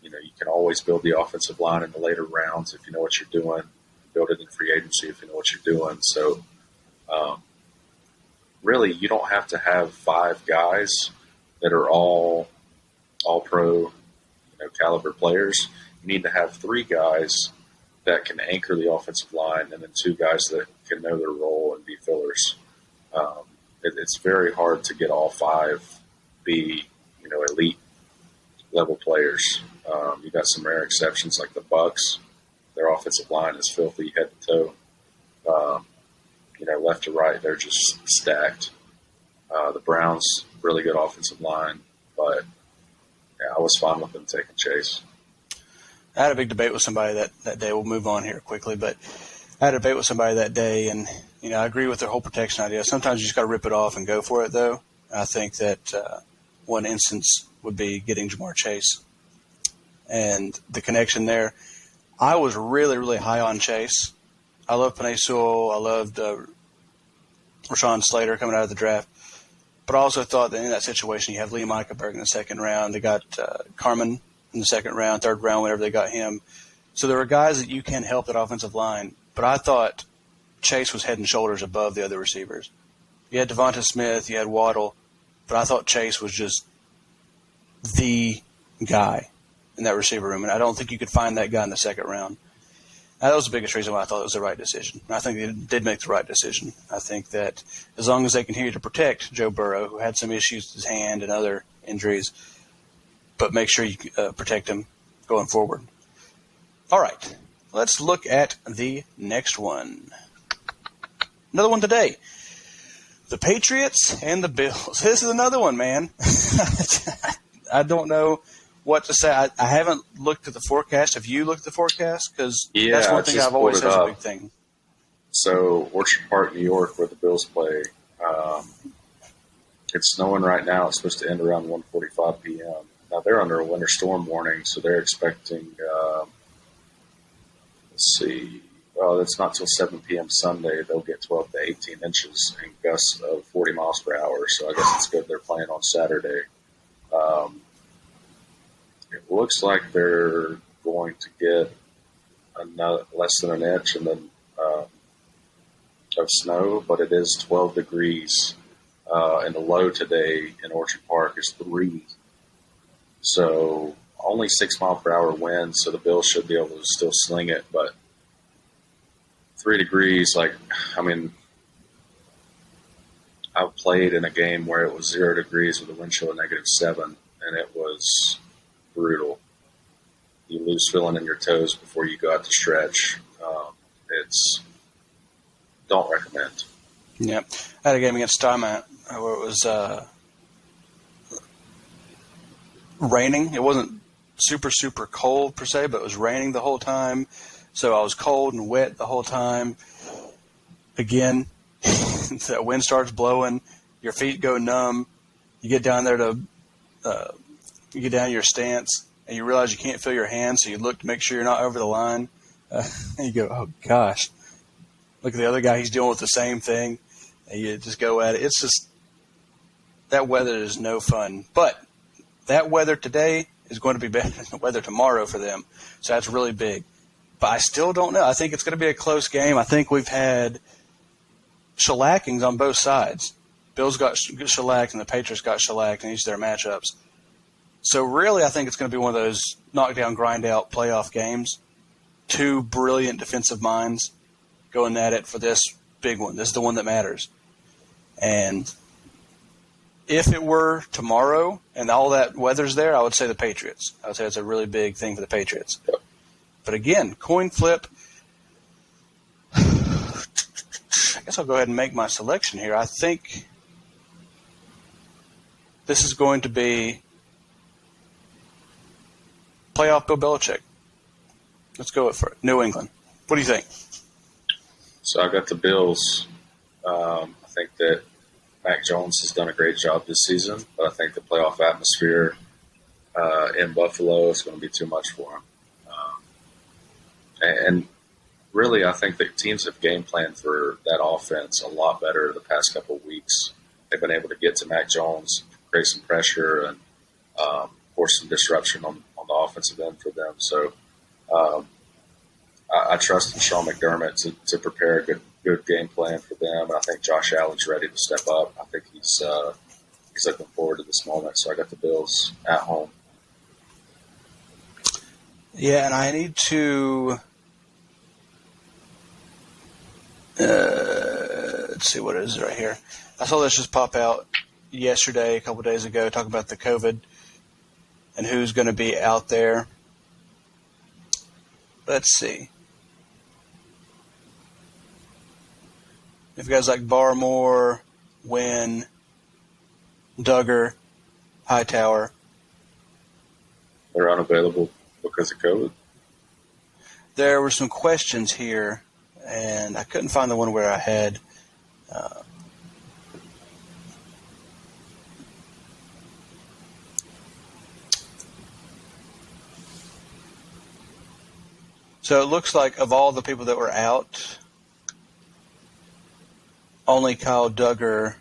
You can always build the offensive line in the later rounds if you know what you're doing. Build it in free agency if you know what you're doing. So, really, you don't have to have 5 guys that are all pro, caliber players. You need to have 3 guys that can anchor the offensive line, and then 2 guys that can know their role and be fillers. It's very hard to get all 5 be, elite level players. You got some rare exceptions like the Bucks. Their offensive line is filthy head to toe. Left to right, they're just stacked. The Browns, really good offensive line, but I was fine with them taking Chase. I had a big debate with somebody that day. We'll move on here quickly, but I had a debate with somebody that day, and I agree with their whole protection idea. Sometimes you just got to rip it off and go for it, though. I think that one instance would be getting Jamar Chase and the connection there. I was really, really high on Chase. I love Penei Sewell. I loved Rashawn Slater coming out of the draft. But I also thought that in that situation, you have Liam Eichenberg in the second round. They got Carmen in the second round, third round, whenever they got him. So there were guys that you can help that offensive line. But I thought Chase was head and shoulders above the other receivers. You had Devonta Smith, you had Waddle, but I thought Chase was just the guy in that receiver room. And I don't think you could find that guy in the second round. That was the biggest reason why I thought it was the right decision. And I think they did make the right decision. I think that as long as they continue to protect Joe Burrow, who had some issues with his hand and other injuries, but make sure you protect him going forward. All right, let's look at the next one. Another one today. The Patriots and the Bills. This is another one, man. I don't know what to say. I haven't looked at the forecast. Have you looked at the forecast? Because that's one thing I've always said is a big thing. So Orchard Park, New York, where the Bills play, it's snowing right now. It's supposed to end around 1:45 p.m. Now they're under a winter storm warning, so they're expecting, well, it's not till 7 p.m. Sunday. They'll get 12 to 18 inches and gusts of 40 miles per hour. So I guess it's good they're playing on Saturday. It looks like they're going to get less than an inch and then of snow, but it is 12 degrees, and the low today in Orchard Park is 3. So only 6 mile per hour wind, so the Bills should be able to still sling it, but 3 degrees, I've played in a game where it was 0 degrees with a wind chill of -7, and it was brutal. You lose feeling in your toes before you go out to stretch. It's don't recommend. Yeah, I had a game against Stuymat where it was raining. It wasn't super cold per se, but it was raining the whole time. So I was cold and wet the whole time. Again, the wind starts blowing, your feet go numb. You get down there to you get down to your stance, and you realize you can't feel your hands, so you look to make sure you're not over the line. And you go, oh gosh, look at the other guy; he's dealing with the same thing. And you just go at it. It's just that weather is no fun. But that weather today is going to be better than the weather tomorrow for them, so that's really big. But I still don't know. I think it's going to be a close game. I think we've had shellackings on both sides. Bills got shellacked and the Patriots got shellacked in each of their matchups. So really, I think it's going to be one of those knockdown, grind-out playoff games. Two brilliant defensive minds going at it for this big one. This is the one that matters. And if it were tomorrow and all that weather's there, I would say the Patriots. I would say it's a really big thing for the Patriots. But again, coin flip. I guess I'll go ahead and make my selection here. I think this is going to be playoff Bill Belichick. Let's go for it. New England. What do you think? So I got the Bills. I think that Mac Jones has done a great job this season, but I think the playoff atmosphere in Buffalo is going to be too much for him. And really, I think that teams have game planned for that offense a lot better the past couple of weeks. They've been able to get to Mac Jones, create some pressure, and force some disruption on the offensive end for them. So I trust in Sean McDermott to prepare a good game plan for them. And I think Josh Allen's ready to step up. I think he's looking forward to this moment. So I got the Bills at home. Yeah, and I need to let's see what it is right here. I saw this just pop out yesterday, a couple of days ago, talking about the COVID and who's going to be out there. Let's see. If guys like Barmore, Wynn, Duggar, Hightower. They're unavailable because of COVID. There were some questions here, and I couldn't find the one where I had so it looks like of all the people that were out, only Kyle Duggar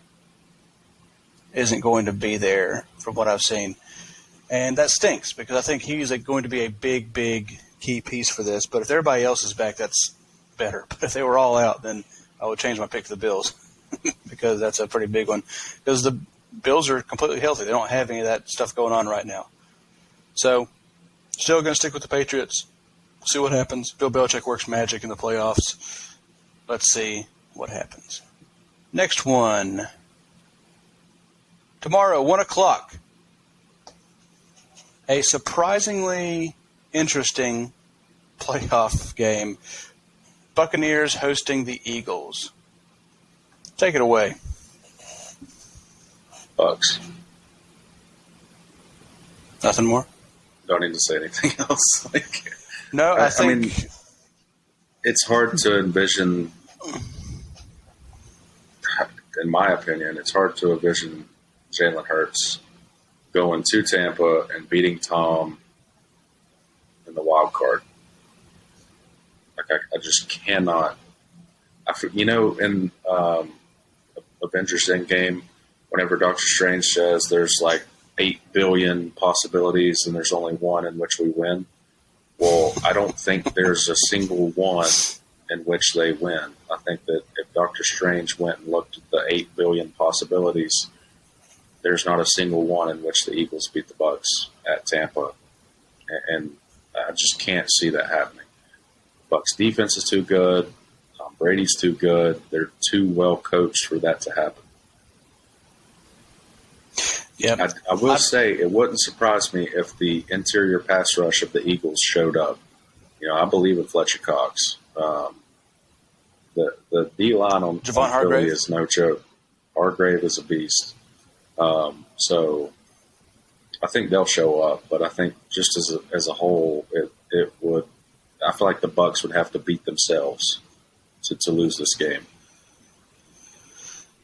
isn't going to be there from what I've seen. And that stinks because I think he's going to be a big key piece for this. But if everybody else is back, that's better. But if they were all out, then I would change my pick to the Bills because that's a pretty big one. Because the Bills are completely healthy. They don't have any of that stuff going on right now. So still going to stick with the Patriots. See what happens. Bill Belichick works magic in the playoffs. Let's see what happens. Next one. Tomorrow, 1 o'clock. A surprisingly interesting playoff game. Buccaneers hosting the Eagles. Take it away. Bucks. Nothing more? Don't need to say anything else. No, I think... I mean, it's hard to envision, in my opinion, it's hard to envision Jalen Hurts going to Tampa and beating Tom in the wild card. I just cannot. In Avengers Endgame, whenever Doctor Strange says there's like 8 billion possibilities and there's only one in which we win. Well, I don't think there's a single one in which they win. I think that if Doctor Strange went and looked at the 8 billion possibilities, there's not a single one in which the Eagles beat the Bucs at Tampa. And I just can't see that happening. The Bucs defense is too good. Tom Brady's too good. They're too well coached for that to happen. Yep. I will say it wouldn't surprise me if the interior pass rush of the Eagles showed up. I believe in Fletcher Cox. The D line on Javon Philly Hargrave is no joke. Hargrave is a beast. So I think they'll show up, but I think just as a whole, it would. I feel like the Bucs would have to beat themselves to lose this game.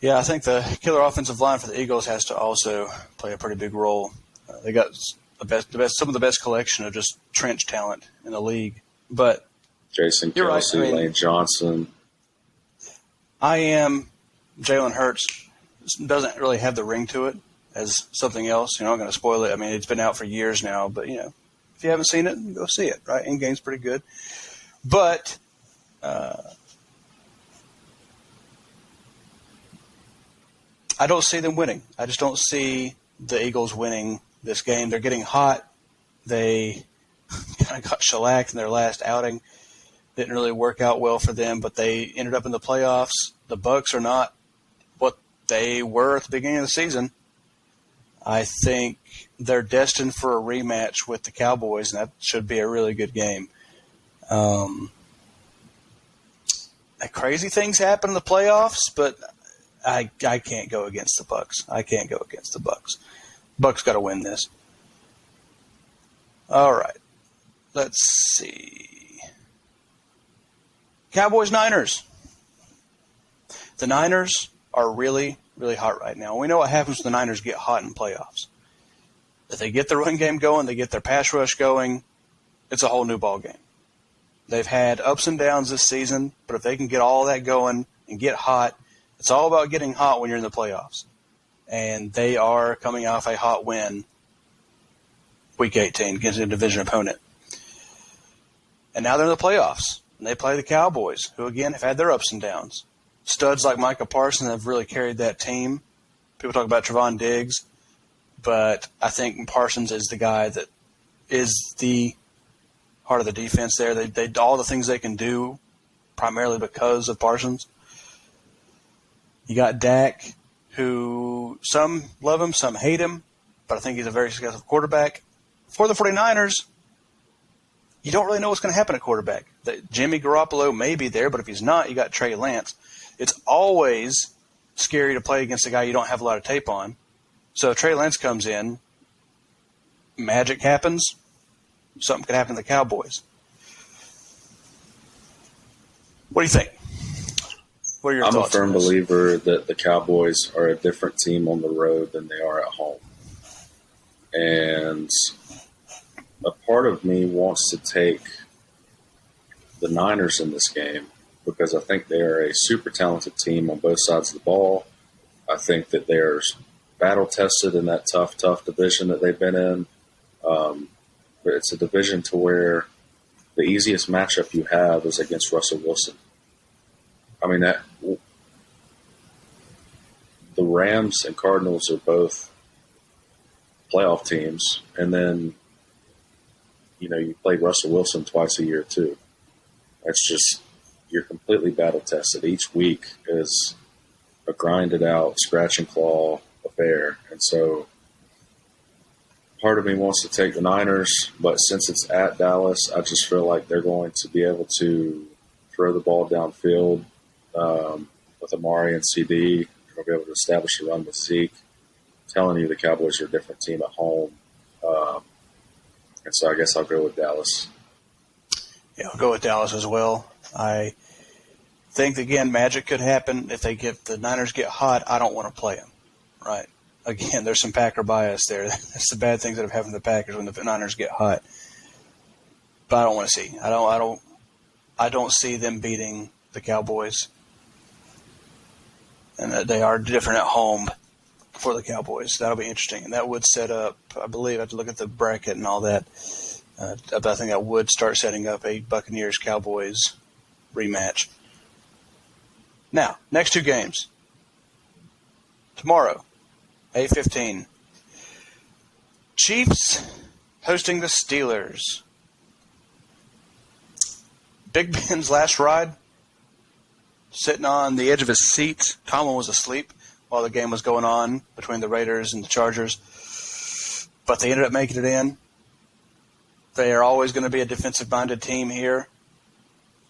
Yeah, I think the killer offensive line for the Eagles has to also play a pretty big role. They got some of the best collection of just trench talent in the league. But Jason you're Kelsey, right. Lane Johnson. Jalen Hurts doesn't really have the ring to it as something else. I'm not going to spoil it. I mean, it's been out for years now, but if you haven't seen it, go see it. Right, in-game's pretty good, but I don't see them winning. I just don't see the Eagles winning this game. They're getting hot. They kind of got shellacked in their last outing. Didn't really work out well for them, but they ended up in the playoffs. The Bucs are not what they were at the beginning of the season. I think they're destined for a rematch with the Cowboys, and that should be a really good game. Crazy things happen in the playoffs, but I can't go against the Bucs. I can't go against the Bucs. Bucs got to win this. All right. Let's see. Cowboys-Niners. The Niners are really, really hot right now. We know what happens when the Niners get hot in playoffs. If they get the run game going, they get their pass rush going, it's a whole new ball game. They've had ups and downs this season, but if they can get all that going and get hot, it's all about getting hot when you're in the playoffs. And they are coming off a hot win Week 18 against a division opponent. And now they're in the playoffs, and they play the Cowboys, who, again, have had their ups and downs. Studs like Micah Parsons have really carried that team. People talk about Trevon Diggs, but I think Parsons is the guy that is the heart of the defense there. They all the things they can do primarily because of Parsons. You got Dak, who some love him, some hate him, but I think he's a very successful quarterback. For the 49ers, you don't really know what's going to happen at quarterback. Jimmy Garoppolo may be there, but if he's not, you got Trey Lance. It's always scary to play against a guy you don't have a lot of tape on. So if Trey Lance comes in, magic happens, something could happen to the Cowboys. What do you think? What are your thoughts? I'm a firm believer that the Cowboys are a different team on the road than they are at home. And a part of me wants to take the Niners in this game because I think they are a super talented team on both sides of the ball. I think that they're battle-tested in that tough division that they've been in. But it's a division to where the easiest matchup you have is against Russell Wilson. I mean, the Rams and Cardinals are both playoff teams, and then, you play Russell Wilson twice a year too. That's just, you're completely battle-tested. Each week is a grinded-out, scratch-and-claw affair, and so part of me wants to take the Niners, but since it's at Dallas, I just feel like they're going to be able to throw the ball downfield with Amari and CD. They'll be able to establish a run with Zeke. I'm telling you, the Cowboys are a different team at home. And so I guess I'll go with Dallas. Yeah, I'll go with Dallas as well. I think, again, magic could happen. If the Niners get hot, I don't want to play them, right? Again, there's some Packer bias there. That's the bad things that have happened to the Packers when the Niners get hot. But I don't want to see. I don't see them beating the Cowboys. And that they are different at home for the Cowboys. That'll be interesting. And that would set up, I believe, I have to look at the bracket and all that. I think that would start setting up a Buccaneers-Cowboys rematch. Now, next two games. Tomorrow, 8:15. Chiefs hosting the Steelers. Big Ben's last ride, sitting on the edge of his seat. Tomlin was asleep. while the game was going on between the Raiders and the Chargers, but they ended up making it in. They are always going to be a defensive-minded team here.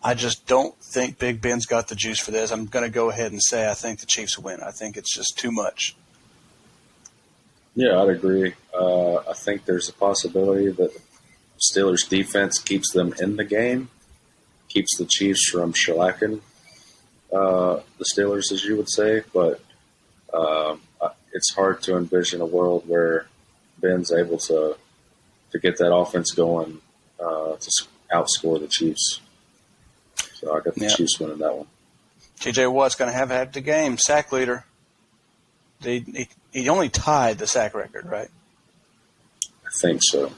I just don't think Big Ben's got the juice for this. I'm going to go ahead and say I think the Chiefs win. I think it's just too much. Yeah, I'd agree. I think there's a possibility that the Steelers' defense keeps them in the game, keeps the Chiefs from shellacking the Steelers, as you would say. But it's hard to envision a world where Ben's able to get that offense going to outscore the Chiefs. So I got the Chiefs winning that one. T.J. Watt's going to have had the game, sack leader. He only tied the sack record, right? I think so.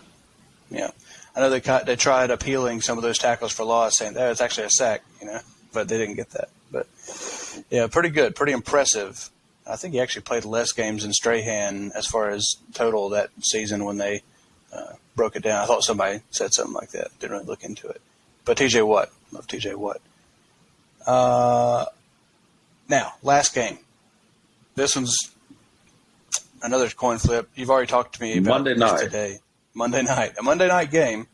Yeah. I know they tried appealing some of those tackles for loss, saying that it's actually a sack, but they didn't get that. But, yeah, pretty good, pretty impressive. I think he actually played less games than Strahan as far as total that season when they broke it down. I thought somebody said something like that. Didn't really look into it. But T.J. Watt. Love T.J. Watt. Now, last game. This one's another coin flip. You've already talked to me about Monday this night. Today. Monday night. A Monday night game.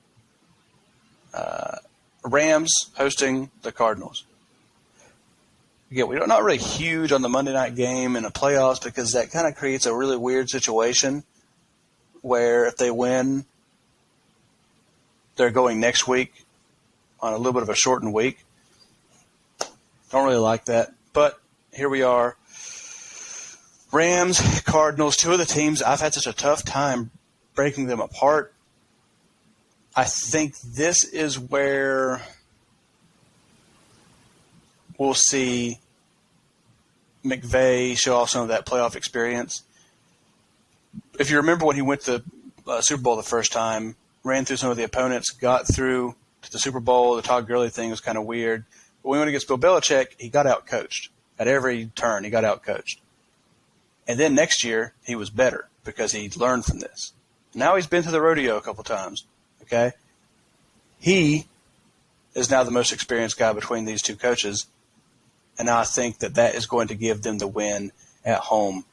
Rams hosting the Cardinals. Again, we're not really huge on the Monday night game in the playoffs because that kind of creates a really weird situation where if they win, they're going next week on a little bit of a shortened week. Don't really like that. But here we are. Rams, Cardinals, two of the teams, I've had such a tough time breaking them apart. I think this is where we'll see McVay show off some of that playoff experience. If you remember when he went to the Super Bowl the first time, ran through some of the opponents, got through to the Super Bowl, the Todd Gurley thing was kind of weird. But when he went against Bill Belichick, he got out-coached. At every turn, he got out-coached. And then next year, he was better because he learned from this. Now he's been to the rodeo a couple times, okay? He is now the most experienced guy between these two coaches, and I think that is going to give them the win at home.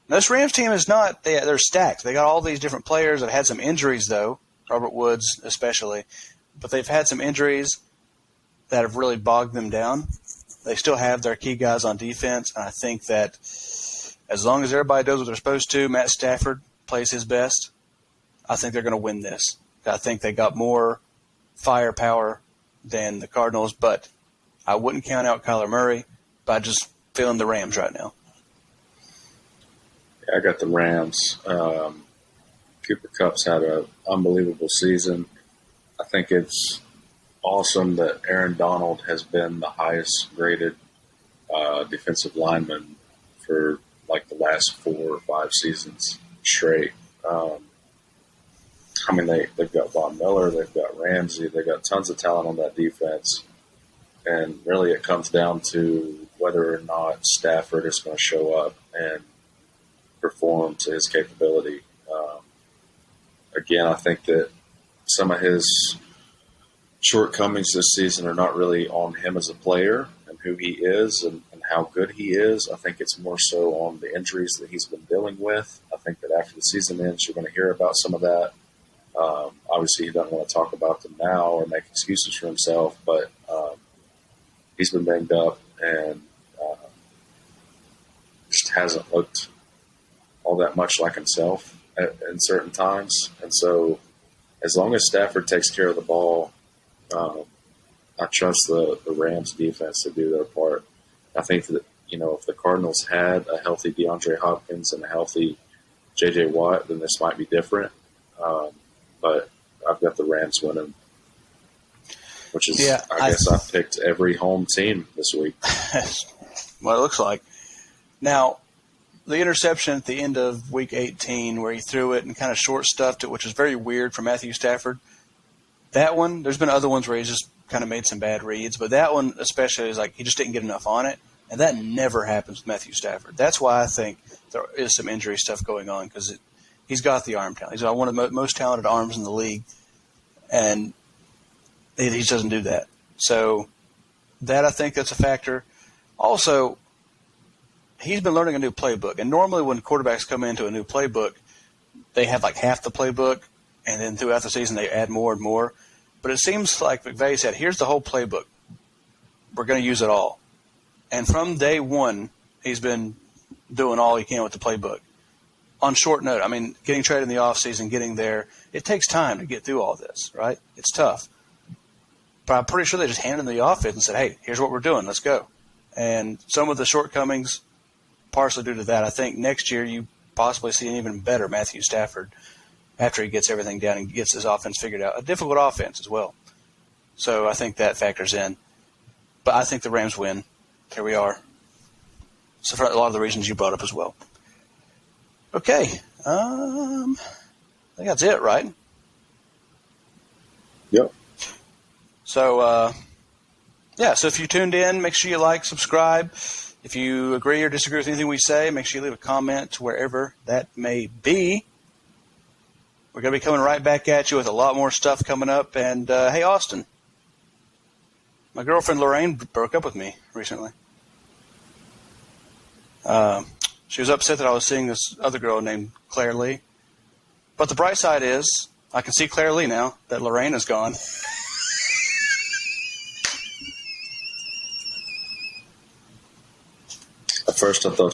Now, this Rams team is not – they're stacked. They got all these different players that had some injuries, though, Robert Woods especially. But they've had some injuries that have really bogged them down. They still have their key guys on defense, and I think that as long as everybody does what they're supposed to, Matt Stafford plays his best, I think they're going to win this. I think they got more firepower than the Cardinals, but I wouldn't count out Kyler Murray by just feeling the Rams right now. Yeah, I got the Rams. Cooper Kupp's had an unbelievable season. I think it's awesome that Aaron Donald has been the highest graded defensive lineman for like the last 4 or 5 seasons straight. I mean, they've got Von Miller, they've got Ramsey, they've got tons of talent on that defense. And really it comes down to whether or not Stafford is going to show up and perform to his capability. Again, I think that some of his shortcomings this season are not really on him as a player and who he is and how good he is. I think it's more so on the injuries that he's been dealing with. I think that after the season ends, you're going to hear about some of that. Obviously, he doesn't want to talk about them now or make excuses for himself, but he's been banged up and just hasn't looked all that much like himself in certain times. And so as long as Stafford takes care of the ball, I trust the Rams defense to do their part. I think that, if the Cardinals had a healthy DeAndre Hopkins and a healthy J.J. Watt, then this might be different. But I've got the Rams winning, which is, I guess I've picked every home team this week. What it looks like. Now, the interception at the end of Week 18 where he threw it and kind of short-stuffed it, which was very weird for Matthew Stafford, that one, there's been other ones where he's just kind of made some bad reads, but that one especially is like he just didn't get enough on it, and that never happens with Matthew Stafford. That's why I think there is some injury stuff going on because he's got the arm talent. He's got one of the most talented arms in the league, and he just doesn't do that. So that I think that's a factor. Also, he's been learning a new playbook. And normally when quarterbacks come into a new playbook, they have like half the playbook, and then throughout the season they add more and more. But it seems like McVay said, here's the whole playbook. We're going to use it all. And from day one, he's been doing all he can with the playbook. On short note, I mean, getting traded in the offseason, getting there, it takes time to get through all this, right? It's tough. But I'm pretty sure they just handed him the offense and said, hey, here's what we're doing. Let's go. And some of the shortcomings, partially due to that, I think next year you possibly see an even better Matthew Stafford after he gets everything down and gets his offense figured out. A difficult offense as well. So I think that factors in. But I think the Rams win. Here we are. So for a lot of the reasons you brought up as well. Okay. I think that's it, right? Yep. So, so if you tuned in, make sure you like, subscribe. If you agree or disagree with anything we say, make sure you leave a comment wherever that may be. We're going to be coming right back at you with a lot more stuff coming up. And, hey, Austin, my girlfriend Lorraine broke up with me recently. She was upset that I was seeing this other girl named Claire Lee. But the bright side is I can see Claire Lee now that Lorraine is gone. At first I thought